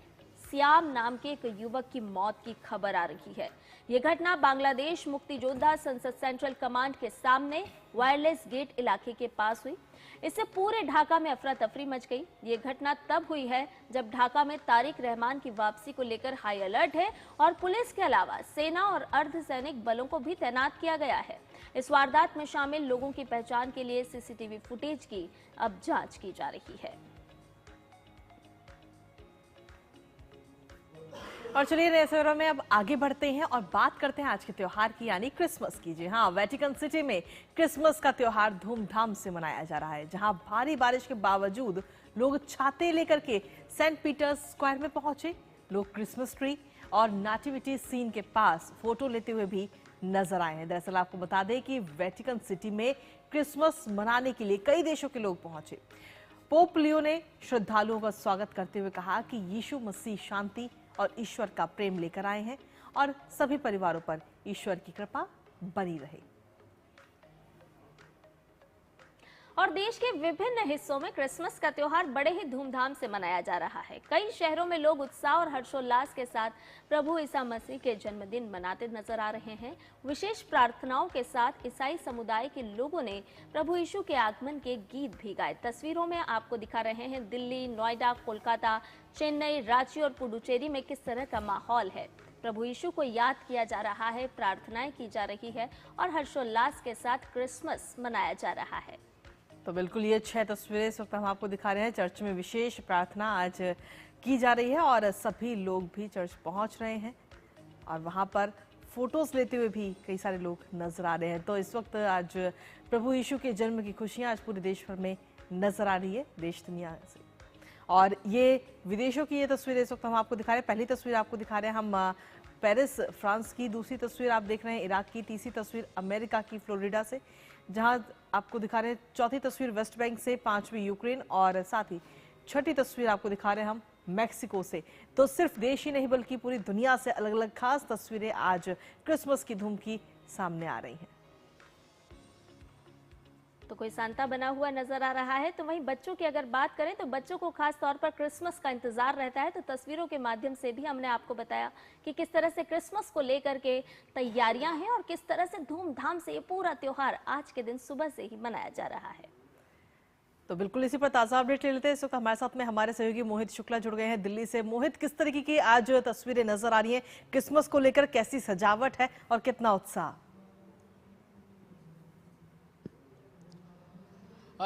सियाम नाम के एक युवक की मौत की खबर आ रही है। ये घटना बांग्लादेश मुक्ति योद्धा संसद सेंट्रल कमांड के सामने वायरलेस गेट इलाके के पास हुई। इससे पूरे ढाका में अफरा तफरी मच गई। ये घटना तब हुई है जब ढाका में तारिक रहमान की वापसी को लेकर हाई अलर्ट है और पुलिस के अलावा सेना और अर्धसैनिक बलों को भी तैनात किया गया है। इस वारदात में शामिल लोगों की पहचान के लिए सीसीटीवी फुटेज की अब जांच की जा रही है। और चलिए नए सवेरा में अब आगे बढ़ते हैं और बात करते हैं आज के त्योहार की, यानी क्रिसमस की। जी हाँ, वेटिकन सिटी में क्रिसमस का त्योहार धूमधाम से मनाया जा रहा है, जहां भारी बारिश के बावजूद लोग छाते लेकर के सेंट पीटर्स स्क्वायर में पहुंचे। लोग क्रिसमस ट्री और नेटिविटी सीन के पास फोटो लेते हुए भी नजर आए हैं। दरअसल आपको बता दें कि वेटिकन सिटी में क्रिसमस मनाने के लिए कई देशों के लोग पहुंचे। पोप लियो ने श्रद्धालुओं का स्वागत करते हुए कहा कि यीशु मसीह शांति और ईश्वर का प्रेम लेकर आए हैं और सभी परिवारों पर ईश्वर की कृपा बनी रहे। और देश के विभिन्न हिस्सों में क्रिसमस का त्योहार बड़े ही धूमधाम से मनाया जा रहा है। कई शहरों में लोग उत्साह और हर्षोल्लास के साथ प्रभु ईसा मसीह के जन्मदिन मनाते नजर आ रहे हैं। विशेष प्रार्थनाओं के साथ ईसाई समुदाय के लोगों ने प्रभु यीशु के आगमन के गीत भी गाए। तस्वीरों में आपको दिखा रहे हैं दिल्ली, नोएडा, कोलकाता, चेन्नई, रांची और पुडुचेरी में किस तरह का माहौल है। प्रभु यीशु को याद किया जा रहा है, प्रार्थनाएं की जा रही है और हर्षोल्लास के साथ क्रिसमस मनाया जा रहा है। तो बिल्कुल ये 6 तस्वीरें इस वक्त हम आपको दिखा रहे हैं। चर्च में विशेष प्रार्थना आज की जा रही है और सभी लोग भी चर्च पहुंच रहे हैं और वहां पर फोटोज लेते हुए भी कई सारे लोग नजर आ रहे हैं। तो इस वक्त आज प्रभु यीशु के जन्म की खुशियां आज पूरे देश भर में नजर आ रही है, देश दुनिया से। और ये विदेशों की ये तस्वीरें इस वक्त हम आपको दिखा रहे हैं। पहली तस्वीर आपको दिखा रहे हैं हम पेरिस, फ्रांस की। दूसरी तस्वीर आप देख रहे हैं इराक की। तीसरी तस्वीर अमेरिका की फ्लोरिडा से, जहां आपको दिखा रहे हैं। चौथी तस्वीर वेस्ट बैंक से, 5वीं यूक्रेन और साथ ही छठी तस्वीर आपको दिखा रहे हैं हम मैक्सिको से। तो सिर्फ देश ही नहीं बल्कि पूरी दुनिया से अलग अलग खास तस्वीरें आज क्रिसमस की धूम की सामने आ रही हैं। तो कोई सांता बना हुआ नजर आ रहा है। तो वहीं बच्चों की अगर बात करें तो बच्चों को खास तौर पर क्रिसमस का इंतजार रहता है। तो तस्वीरों के माध्यम से भी हमने आपको बताया कि किस तरह से क्रिसमस को लेकर के तैयारियां हैं और किस तरह से धूमधाम से ये पूरा त्योहार आज के दिन सुबह से ही मनाया जा रहा है। तो बिल्कुल इसी पर ताजा अपडेट ले लेते हैं। इस वक्त हमारे साथ में हमारे सहयोगी मोहित शुक्ला जुड़ गए हैं दिल्ली से। मोहित, किस तरीके की आज तस्वीरें नजर आ रही हैं क्रिसमस को लेकर, कैसी सजावट है और कितना उत्साह?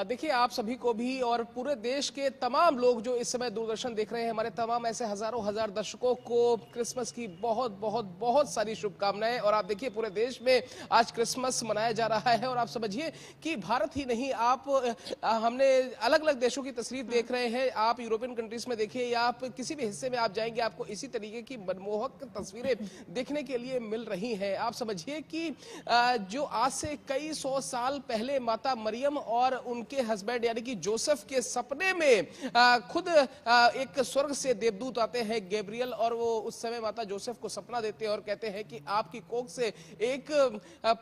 देखिए, आप सभी को भी और पूरे देश के तमाम लोग जो इस समय दूरदर्शन देख रहे हैं, हमारे तमाम ऐसे हजारों हजार दर्शकों को क्रिसमस की बहुत बहुत बहुत सारी शुभकामनाएं। और आप देखिए पूरे देश में आज क्रिसमस मनाया जा रहा है और आप समझिए कि भारत ही नहीं, आप हमने अलग अलग देशों की तस्वीर देख रहे हैं। आप यूरोपियन कंट्रीज में देखिए या आप किसी भी हिस्से में आप जाएंगे, आपको इसी तरीके की मनमोहक तस्वीरें देखने के लिए मिल रही हैं। आप समझिए कि जो आज से कई 100 साल पहले माता मरियम और उनके हस्बैंड यानी कि जोसेफ के सपने में खुद एक स्वर्ग से देवदूत आते हैं गैब्रियल, और वो उस समय माता जोसेफ को सपना देते हैं और कहते हैं कि आपकी कोख से एक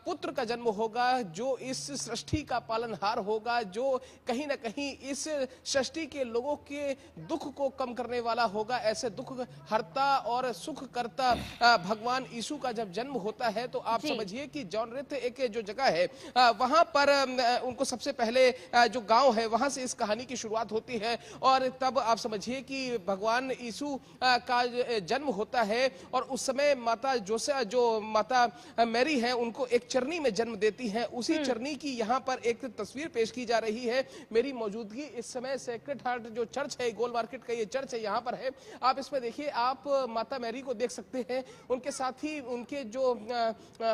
पुत्र का जन्म होगा जो इस सृष्टि का पालनहार होगा, जो कहीं ना कहीं इस सृष्टि के लोगों के दुख को कम करने वाला होगा। ऐसे दुख हरता और सुख करता भगवान यीशु का जब जन्म होता है तो आप समझिए कि जॉन रिथ एक जो जगह है वहां पर उनको सबसे पहले जो गांव है वहां से इस कहानी की शुरुआत होती है। और तब आप समझिए कि भगवान यीशु का जन्म होता है और उस समय माता जोसेफ, जो माता मैरी है, उनको एक चरनी में जन्म देती है। उसी चरनी की यहाँ पर एक तस्वीर पेश की जा रही है। मेरी मौजूदगी इस समय सेक्रेड हार्ट जो चर्च है, गोल मार्केट का ये चर्च है, यहाँ पर है। आप इसमें देखिए, आप माता मैरी को देख सकते हैं, उनके साथ ही उनके जो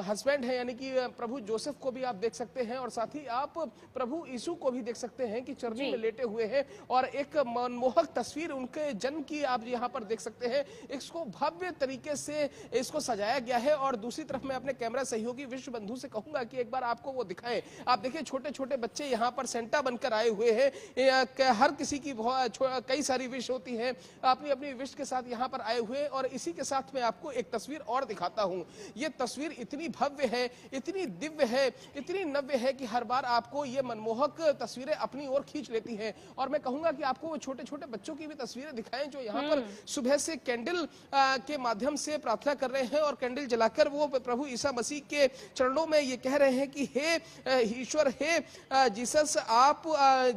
हस्बैंड है यानी कि प्रभु जोसेफ को भी आप देख सकते हैं, और साथ ही आप प्रभु यीशु को भी देख सकते हैं कि चरनी में लेटे हुए हैं। और एक मनमोहक तस्वीर उनके जन्म की आप यहाँ पर देख सकते हैं। इसको भव्य तरीके से इसको सजाया गया है। और दूसरी तरफ मैं अपने कैमरा सहयोगी विश्व बंधु से कहूंगा कि एक बार आपको वो दिखाएं। आप देखिए छोटे छोटे बच्चे यहाँ पर सेंटा बनकर आए हुए हैं। हर किसी की कई सारी विश होती है, अपनी अपनी विश के साथ यहाँ पर आए हुए। और इसी के साथ मैं आपको एक तस्वीर और दिखाता हूँ। ये तस्वीर इतनी भव्य है, इतनी दिव्य है, इतनी नव्य है कि हर बार आपको ये मनमोहक तस्वीरें अपनी ओर खींच लेती हैं। और मैं कहूंगा कि आपको वो छोटे छोटे बच्चों की भी तस्वीरें दिखाएं जो यहाँ पर सुबह से कैंडल के माध्यम से प्रार्थना कर रहे हैं और कैंडल जलाकर वो प्रभु ईसा मसीह के चरणों में ये कह रहे हैं कि हे ईश्वर, हे जीसस, आप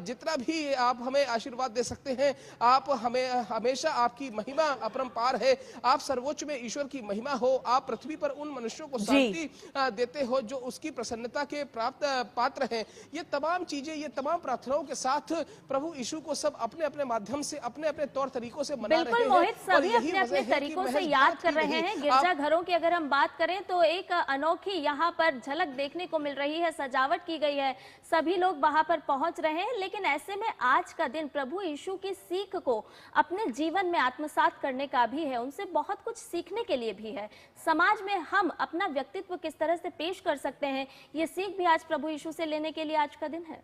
जितना भी आप हमें आशीर्वाद दे सकते हैं, आप हमें हमेशा आपकी महिमा अपरंपार है, आप सर्वोच्च में ईश्वर की महिमा हो, आप पृथ्वी पर उन मनुष्यों को शांति देते हो जो उसकी प्रसन्नता के प्राप्त पात्र हैं। ये तमाम चीजें, ये तमाम प्रार्थनाओं के साथ प्रभु यीशु को सब अपने अपने माध्यम से, अपने अपने तौर तरीकों से मना रहे हैं। मोहित, सभी अपने अपने तरीकों से याद कर रहे हैं। गिरजाघरों की अगर हम बात करें तो एक अनोखी यहाँ पर झलक देखने को मिल रही है, सजावट की गई है, सभी लोग वहां पर पहुंच रहे हैं। लेकिन ऐसे में आज का दिन प्रभु यीशु की सीख को अपने जीवन में आत्मसात करने का भी है, उनसे बहुत कुछ सीखने के लिए भी है। समाज में हम अपना व्यक्तित्व किस तरह से पेश कर सकते हैं, ये सीख भी आज प्रभु यीशु से लेने के लिए आज का दिन है।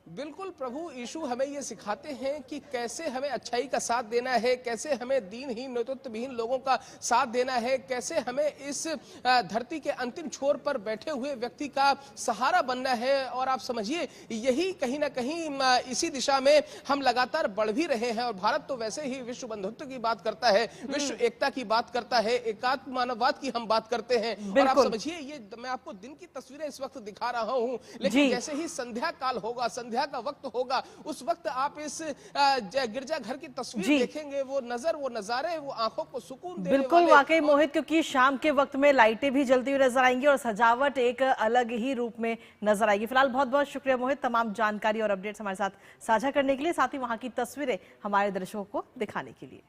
बिल्कुल, प्रभु यीशु हमें ये सिखाते हैं कि कैसे हमें अच्छाई का साथ देना है, कैसे हमें दीनहीन नेतृत्वहीन लोगों का साथ देना है, कैसे हमें इस धरती के अंतिम छोर पर बैठे हुए व्यक्ति का सहारा बनना है। और आप समझिए, यही कहीं ना कहीं इसी दिशा में हम लगातार बढ़ भी रहे हैं। और भारत तो वैसे ही विश्व बंधुत्व की बात करता है, विश्व एकता की बात करता है, एकात्म मानववाद की हम बात करते हैं। और आप समझिए, ये मैं आपको दिन की तस्वीरें इस वक्त दिखा रहा हूँ, लेकिन जैसे ही संध्या काल होगा, संध्या का वक्त होगा, उस वक्त आप इस गिरजाघर की तस्वीर देखेंगे, वो नजर, वो नजारे, वो आंखों को सुकून देने बिल्कुल वाकई मोहित, क्योंकि शाम के वक्त में लाइटें भी जलती हुई नजर आएंगी और सजावट एक अलग ही रूप में नजर आएगी। फिलहाल बहुत बहुत शुक्रिया मोहित, तमाम जानकारी और अपडेट्स हमारे साथ साझा करने के लिए, साथ ही वहां की तस्वीरें हमारे दर्शकों को दिखाने के लिए।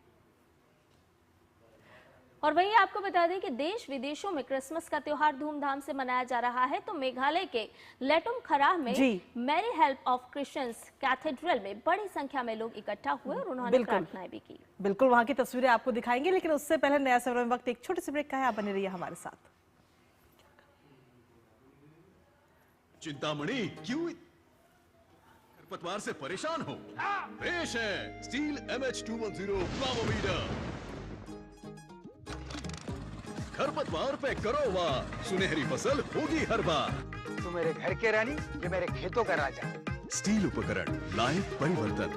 और वहीं आपको बता दें कि देश विदेशों में क्रिसमस का त्योहार धूमधाम से मनाया जा रहा है। तो मेघालय के लेटुम खराह में Mary help of Christians cathedral में बड़ी संख्या में लोग इकट्ठा हुए और उन्होंने प्रार्थनाएं भी की। बिल्कुल, वहां की तस्वीरें आपको दिखाएंगे, लेकिन उससे पहले नया सवेरा में वक्त एक छोटे से ब्रेक का है। आप बने रहिए हमारे साथ। चिंतामणि, क्यों खरपतवार से परेशान हो? पेश है स्टील MH210 प्लामोमीटर। खरपतवार पे करो वाह, सुनहरी फसल होगी हर बार। तू मेरे घर के रानी, ये मेरे खेतों का राजा। स्टील उपकरण लाए परिवर्तन।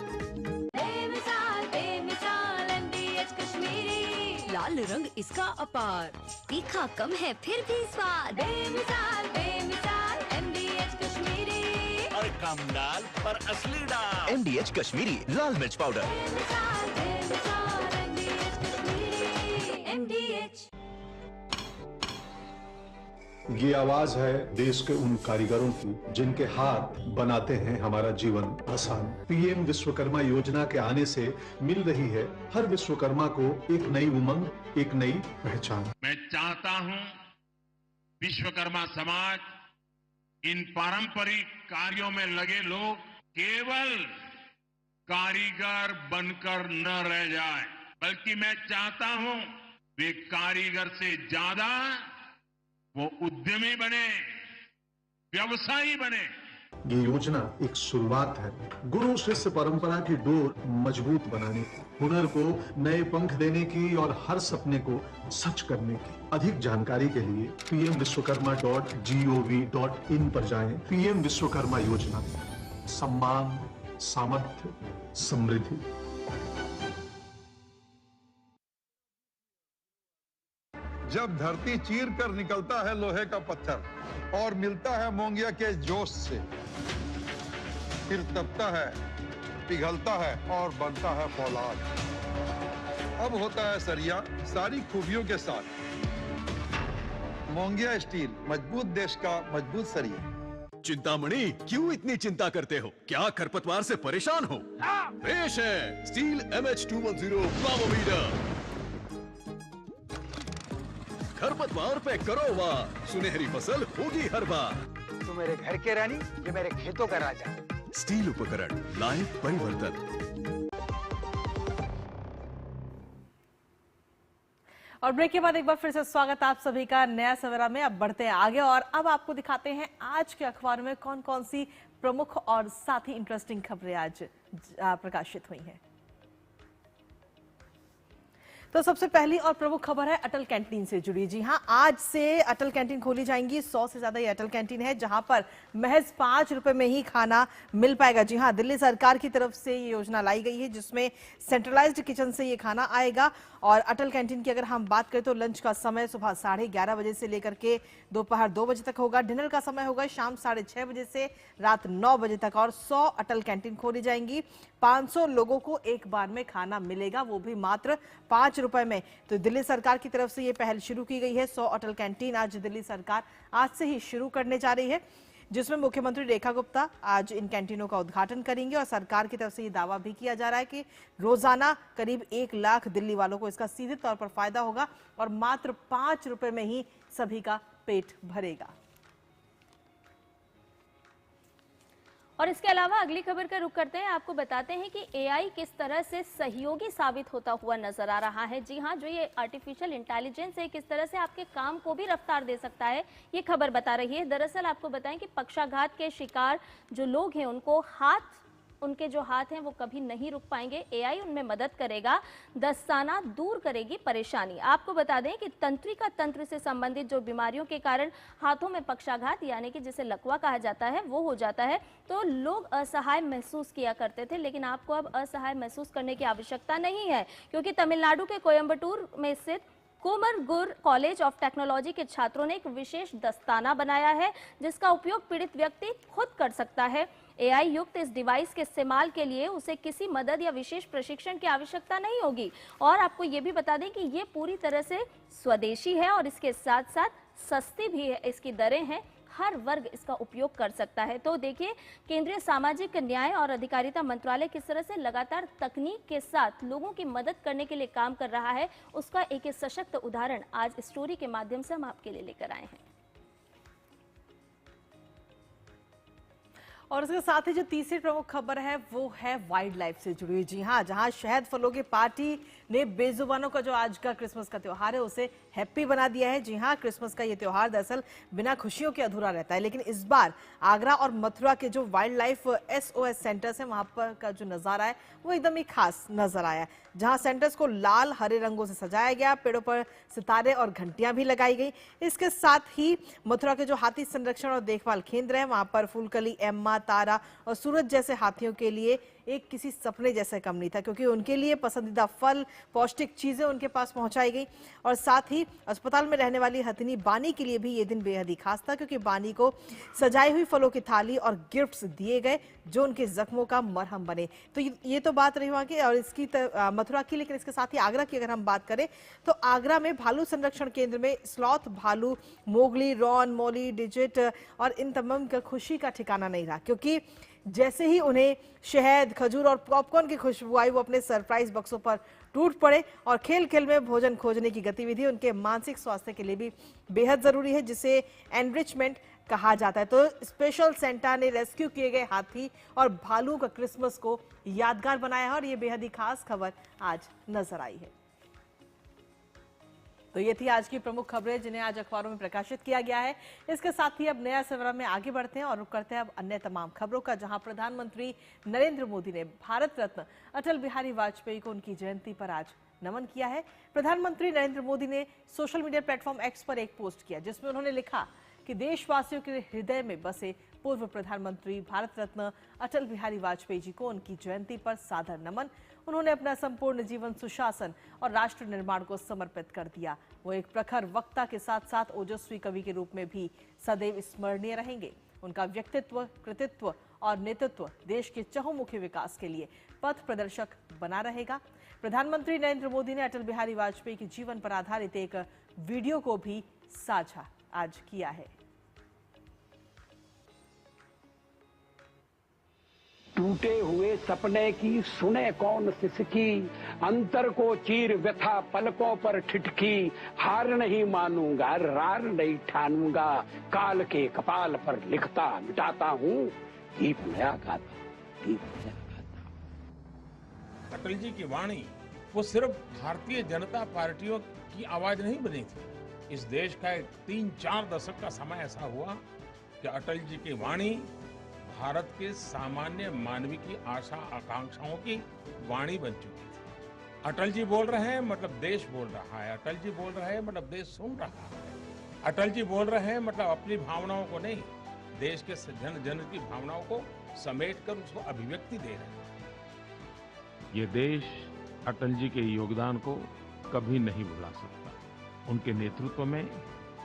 बेमिसाल MDH कश्मीरी, लाल रंग इसका अपार, तीखा कम है फिर भी स्वाद। बेमिसाल MDH कश्मीरी, और कम डाल पर असली डाल। MDH कश्मीरी लाल मिर्च पाउडर। ये आवाज है देश के उन कारीगरों की जिनके हाथ बनाते हैं हमारा जीवन आसान। PM विश्वकर्मा योजना के आने से मिल रही है हर विश्वकर्मा को एक नई उमंग, एक नई पहचान। मैं चाहता हूं विश्वकर्मा समाज, इन पारंपरिक कार्यों में लगे लोग केवल कारीगर बनकर न रह जाए, बल्कि मैं चाहता हूं वे कारीगर से ज्यादा वो उद्यमी बने, व्यवसायी बने। ये योजना एक शुरुआत है गुरु शिष्य परंपरा की डोर मजबूत बनाने की, हुनर को नए पंख देने की और हर सपने को सच करने की। अधिक जानकारी के लिए pmvishwakarma.gov.in पर जाएं। PM विश्वकर्मा योजना, सम्मान, सामर्थ्य, समृद्धि। जब धरती चीर कर निकलता है लोहे का पत्थर और मिलता है मोंगिया के जोश से, फिर तपता है, पिघलता है और बनता है फौलाद। अब होता है सरिया सारी खूबियों के साथ। मोंगिया स्टील, मजबूत देश का मजबूत सरिया। चिंतामणि, क्यों इतनी चिंता करते हो? क्या खरपतवार से परेशान हो? पेश है स्टील MH210 प्लामोमीटर। खरपतवार पे करो वाह, सुनहरी फसल होगी हर बार। तू मेरे घर के रानी, ये मेरे खेतों का राजा। स्टील उपकरण लाए परिवर्तन। और ब्रेक के बाद एक बार फिर से स्वागत आप सभी का नया सवेरा में। अब बढ़ते हैं आगे और अब आपको दिखाते हैं आज के अखबार में कौन कौन सी प्रमुख और साथ ही इंटरेस्टिंग खबरें आज प्रकाशित हुई हैं। तो सबसे पहली और प्रमुख खबर है अटल कैंटीन से जुड़ी। जी हां, आज से अटल कैंटीन खोली जाएंगी। 100 से ज्यादा ये अटल कैंटीन है जहां पर महज 5 रुपए में ही खाना मिल पाएगा। जी हां, दिल्ली सरकार की तरफ से ये योजना लाई गई है जिसमें सेंट्रलाइज्ड किचन से ये खाना आएगा। और अटल कैंटीन की अगर हम बात करें तो लंच का समय सुबह 11:30 बजे से लेकर के दोपहर 2 बजे तक होगा। डिनर का समय होगा शाम 6:30 बजे से रात 9 बजे तक। और 100 अटल कैंटीन खोली जाएंगी। 500 लोगों को एक बार में खाना मिलेगा, वो भी मात्र 5 रुपए में। तो दिल्ली सरकार की तरफ से ये पहल शुरू की गई है। 100 अटल कैंटीन आज दिल्ली सरकार आज से ही शुरू करने जा रही है, जिसमें मुख्यमंत्री रेखा गुप्ता आज इन कैंटीनों का उद्घाटन करेंगे। और सरकार की तरफ से ये दावा भी किया जा रहा है कि रोजाना करीब 1 लाख दिल्ली वालों को इसका सीधे तौर पर फायदा होगा और मात्र 5 रुपए में ही सभी का पेट भरेगा। और इसके अलावा अगली खबर का रुख करते हैं। आपको बताते हैं कि एआई किस तरह से सहयोगी साबित होता हुआ नजर आ रहा है। जी हां, जो ये आर्टिफिशियल इंटेलिजेंस है किस तरह से आपके काम को भी रफ्तार दे सकता है, ये खबर बता रही है। दरअसल आपको बताएं कि पक्षाघात के शिकार जो लोग हैं उनके जो हाथ हैं वो कभी नहीं रुक पाएंगे। एआई उनमें मदद करेगा, दस्ताना दूर करेगी परेशानी। आपको बता दें कि तंत्रिका तंत्र से संबंधित जो बीमारियों के कारण हाथों में पक्षाघात यानी कि जिसे लकवा कहा जाता है वो हो जाता है, तो लोग असहाय महसूस किया करते थे, लेकिन आपको अब असहाय महसूस करने की आवश्यकता नहीं है, क्योंकि तमिलनाडु के कोयम्बटूर में स्थित कोमरगुर कॉलेज ऑफ टेक्नोलॉजी के छात्रों ने एक विशेष दस्ताना बनाया है जिसका उपयोग पीड़ित व्यक्ति खुद कर सकता है। एआई युक्त इस डिवाइस के इस्तेमाल के लिए उसे किसी मदद या विशेष प्रशिक्षण की आवश्यकता नहीं होगी। और आपको ये भी बता दें कि ये पूरी तरह से स्वदेशी है और इसके साथ साथ सस्ती भी है, इसकी दरें हैं, हर वर्ग इसका उपयोग कर सकता है। तो देखिए, केंद्रीय सामाजिक न्याय और अधिकारिता मंत्रालय किस तरह से लगातार तकनीक के साथ लोगों की मदद करने के लिए काम कर रहा है, उसका एक सशक्त उदाहरण आज स्टोरी के माध्यम से हम आपके लिए लेकर आए हैं। और इसके साथ ही जो तीसरी प्रमुख खबर है वो है वाइल्ड लाइफ से जुड़ी हुई। जी हाँ, जहां शहद फलों की पार्टी ने बेजुबानों का जो आज का क्रिसमस का त्योहार है उसे हैप्पी बना दिया है। जी हाँ, क्रिसमस का ये त्योहार दरअसल बिना खुशियों के अधूरा रहता है, लेकिन इस बार आगरा और मथुरा के जो वाइल्ड लाइफ SOS सेंटर्स है वहां पर का जो नजारा है वो एकदम ही खास नजर आया, जहां सेंटर्स को लाल हरे रंगों से सजाया गया, पेड़ों पर सितारे और घंटियां भी लगाई गई। इसके साथ ही मथुरा के जो हाथी संरक्षण और देखभाल केंद्र है वहां पर फूलकली, एम्मा, तारा और सूरज जैसे हाथियों के लिए एक किसी सपने जैसे कम नहीं था, क्योंकि उनके लिए पसंदीदा फल, पौष्टिक चीजें उनके पास पहुंचाई गई। और साथ ही अस्पताल में रहने वाली हथिनी बानी के लिए भी ये दिन बेहद ही खास था, क्योंकि बानी को सजाई हुई फलों की थाली और गिफ्ट्स दिए गए जो उनके जख्मों का मरहम बने। तो ये तो बात रही वहां की और इसकी मथुरा की, लेकिन इसके साथ ही आगरा की अगर हम बात करें तो आगरा में भालू संरक्षण केंद्र में स्लॉथ भालू, मोगली, रॉन, मोली, डिजिट और इन तमाम का खुशी का ठिकाना नहीं रहा, क्योंकि जैसे ही उन्हें शहद, खजूर और पॉपकॉर्न की खुशबू आई वो अपने सरप्राइज बक्सों पर टूट पड़े। और खेल खेल में भोजन खोजने की गतिविधि उनके मानसिक स्वास्थ्य के लिए भी बेहद जरूरी है, जिसे एनरिचमेंट कहा जाता है। तो स्पेशल सेंटा ने रेस्क्यू किए गए हाथी और भालू का क्रिसमस को यादगार बनाया है और ये बेहद ही खास खबर आज नजर आई है। तो ये थी आज की प्रमुख खबरें जिन्हें आज अखबारों में प्रकाशित किया गया है। इसके साथ ही अब नया सवेरा में आगे बढ़ते हैं और रुक करते हैं अब अन्य तमाम खबरों का, जहां प्रधानमंत्री नरेंद्र मोदी ने भारत रत्न अटल बिहारी वाजपेयी को उनकी जयंती पर आज नमन किया है। प्रधानमंत्री नरेंद्र मोदी ने सोशल मीडिया प्लेटफॉर्म एक्स पर एक पोस्ट किया जिसमें उन्होंने लिखा कि देशवासियों के हृदय में बसे पूर्व प्रधानमंत्री भारत रत्न अटल बिहारी वाजपेयी जी को उनकी जयंती पर सादर नमन। उन्होंने अपना संपूर्ण जीवन सुशासन और राष्ट्र निर्माण को समर्पित कर दिया। वो एक प्रखर वक्ता के साथ साथ ओजस्वी कवि के रूप में भी सदैव स्मरणीय रहेंगे। उनका व्यक्तित्व, कृतित्व और नेतृत्व देश के चहुमुखी विकास के लिए पथ प्रदर्शक बना रहेगा। प्रधानमंत्री नरेंद्र मोदी ने अटल बिहारी वाजपेयी के जीवन पर आधारित एक वीडियो को भी साझा आज किया है। टूटे हुए सपने की सुने कौन सिसकी, अंतर को चीर व्यथा पलकों पर ठिठकी, हार नहीं मानूंगा, रार नहीं ठानूंगा, काल के कपाल पर लिखता मिटाता हूँ, दीप नया गाता, दीप नया गाता। अटल जी की वाणी वो सिर्फ भारतीय जनता पार्टियों की आवाज नहीं बनी थी। इस देश का एक 3-4 दशक का समय ऐसा हुआ कि अटल जी की वाणी भारत के सामान्य मानवी की आशा आकांक्षाओं की वाणी बन चुकी थी। अटल जी बोल रहे हैं मतलब देश बोल रहा है, अटल जी बोल रहे हैं मतलब देश सुन रहा है, अटल जी बोल रहे हैं मतलब अपनी भावनाओं को नहीं, देश के जन जन की भावनाओं को समेट कर उसको अभिव्यक्ति दे रहे हैं। ये देश अटल जी के योगदान को कभी नहीं भुला सकता। उनके नेतृत्व में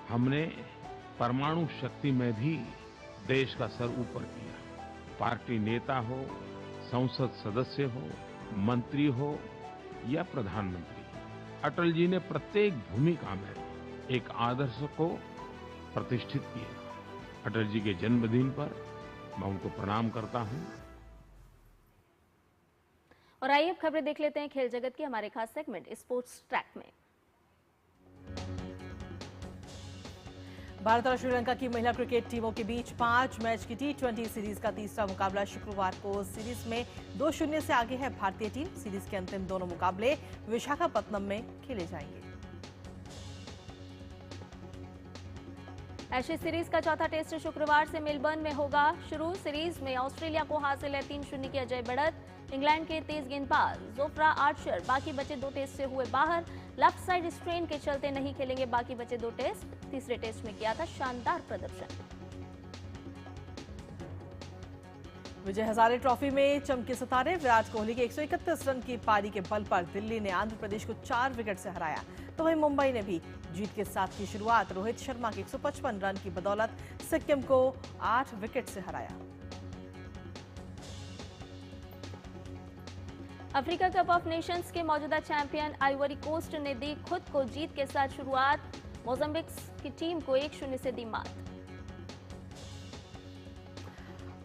हमने परमाणु शक्ति में भी देश का सर ऊपर किया। पार्टी नेता हो, संसद सदस्य हो, मंत्री हो या प्रधानमंत्री, अटल जी ने प्रत्येक भूमिका में एक आदर्श को प्रतिष्ठित किया। अटल जी के जन्मदिन पर मैं उनको प्रणाम करता हूं। और आइए अब खबरें देख लेते हैं खेल जगत की हमारे खास सेगमेंट स्पोर्ट्स ट्रैक में। भारत और श्रीलंका की महिला क्रिकेट टीमों के बीच 5 मैच की T20 सीरीज का तीसरा मुकाबला शुक्रवार को सीरीज में 2-0 से आगे है भारतीय टीम। सीरीज के अंतिम दोनों मुकाबले विशाखापत्तनम में खेले जाएंगे। एशेज सीरीज का चौथा टेस्ट शुक्रवार से मेलबर्न में होगा शुरू। सीरीज में ऑस्ट्रेलिया को हासिल है 3-0 की अजय बढ़त। इंग्लैंड के तेज गेंदबाज जोफ्रा आर्चर बाकी बचे 2 टेस्ट से हुए बाहर। लेफ्ट साइड स्ट्रेन के चलते नहीं खेलेंगे बाकी बचे 2 टेस्ट। तीसरे टेस्ट में किया था शानदार प्रदर्शन। विजय हजारे ट्रॉफी में चमके सितारे। विराट कोहली के 131 रन की पारी के बल पर दिल्ली ने आंध्र प्रदेश को 4 विकेट से हराया, तो वहीं मुंबई ने भी जीत के साथ की शुरुआत। रोहित शर्मा के 155 रन की बदौलत सिक्किम को 8 विकेट से हराया। अफ्रीका कप ऑफ नेशंस के मौजूदा चैंपियन आइवरी कोस्ट ने दी खुद को जीत के साथ शुरुआत। मोजाम्बिक की टीम को 1-0 से दी मात।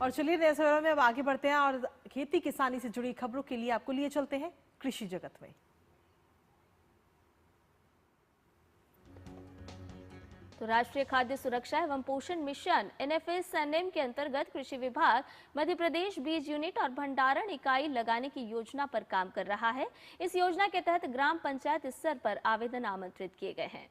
और चलिए नए सवेरा में अब आगे बढ़ते हैं और खेती किसानी से जुड़ी खबरों के लिए आपको लिए चलते हैं कृषि जगत में। तो राष्ट्रीय खाद्य सुरक्षा एवं पोषण मिशन NFSNM के अंतर्गत कृषि विभाग मध्य प्रदेश बीज यूनिट और भंडारण इकाई लगाने की योजना पर काम कर रहा है। इस योजना के तहत ग्राम पंचायत स्तर पर आवेदन आमंत्रित किए गए हैं।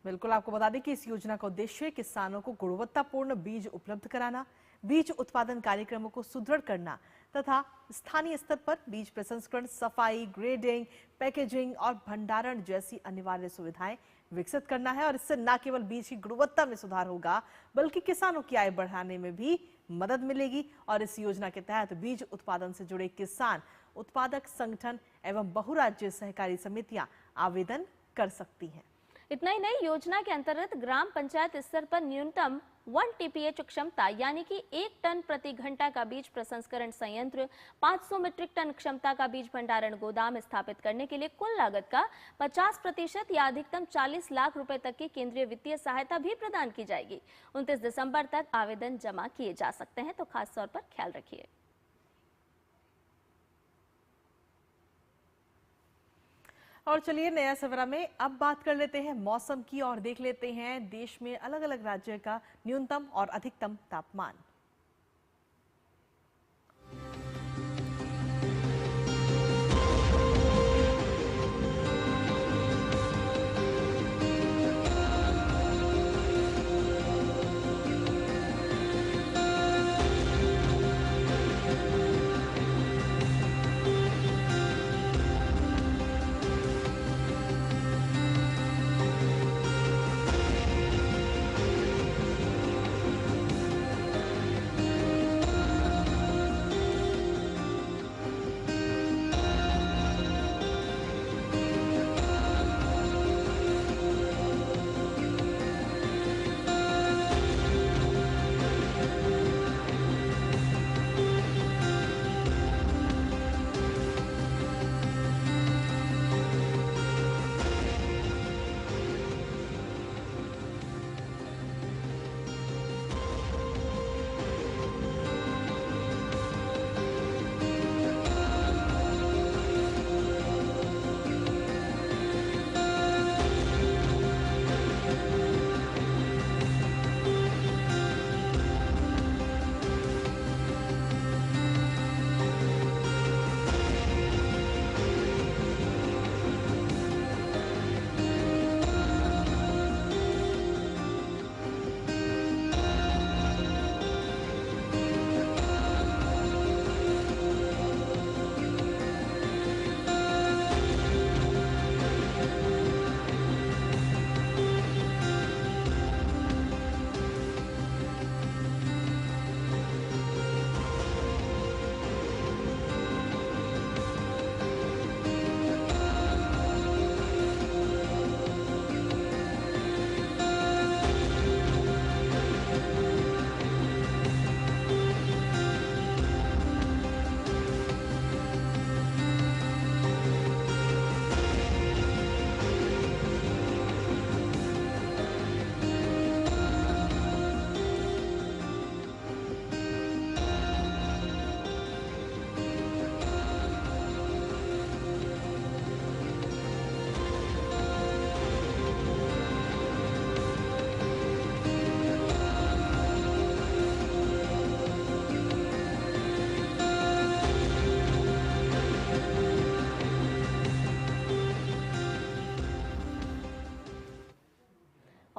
बिल्कुल, आपको बता दें कि इस योजना का उद्देश्य किसानों को गुणवत्तापूर्ण बीज उपलब्ध कराना, बीज उत्पादन कार्यक्रमों को सुदृढ़ करना तथा स्थानीय स्तर पर बीज प्रसंस्करण, सफाई, ग्रेडिंग, पैकेजिंग और भंडारण जैसी अनिवार्य सुविधाएं विकसित करना है। और इससे न केवल बीज की गुणवत्ता में सुधार होगा बल्कि किसानों की आय बढ़ाने में भी मदद मिलेगी। और इस योजना के तहत बीज उत्पादन से जुड़े किसान, उत्पादक संगठन एवं बहुराज्य सहकारी समितियां आवेदन कर सकती हैं। इतना ही नहीं, योजना के अंतर्गत ग्राम पंचायत स्तर पर न्यूनतम 1 TPH क्षमता यानी कि 1 टन प्रति घंटा का बीज प्रसंस्करण संयंत्र, 500 मीट्रिक टन क्षमता का बीज भंडारण गोदाम स्थापित करने के लिए कुल लागत का 50% या अधिकतम 40 लाख रुपए तक की केंद्रीय वित्तीय सहायता भी प्रदान की जाएगी। 29 दिसंबर तक आवेदन जमा किए जा सकते हैं, तो खास तौर पर ख्याल रखिए। और चलिए नया सवेरा में अब बात कर लेते हैं मौसम की और देख लेते हैं देश में अलग अलग राज्य का न्यूनतम और अधिकतम तापमान।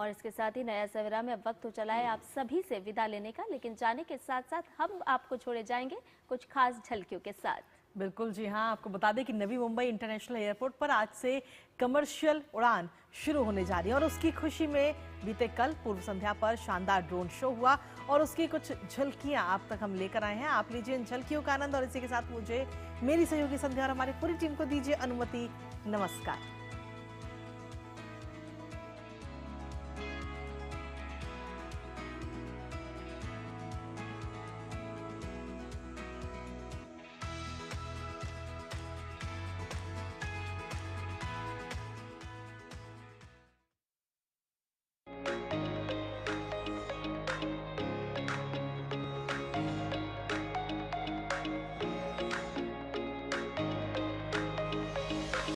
और इसके साथ ही नया सवेरा में अब वक्त हो चला है आप सभी से विदा लेने का, लेकिन जाने के साथ साथ हम आपको छोड़े जाएंगे कुछ खास झलकियों के साथ। बिल्कुल जी हाँ, आपको बता दें कि नवी मुंबई इंटरनेशनल एयरपोर्ट पर आज से कमर्शियल उड़ान शुरू होने जा रही है और उसकी खुशी में बीते कल पूर्व संध्या पर शानदार ड्रोन शो हुआ और उसकी कुछ झलकियां आप तक हम लेकर आए हैं। आप लीजिए इन झलकियों का आनंद और इसी के साथ मुझे, मेरी सहयोगी संध्या और हमारी पूरी टीम को दीजिए अनुमति। नमस्कार।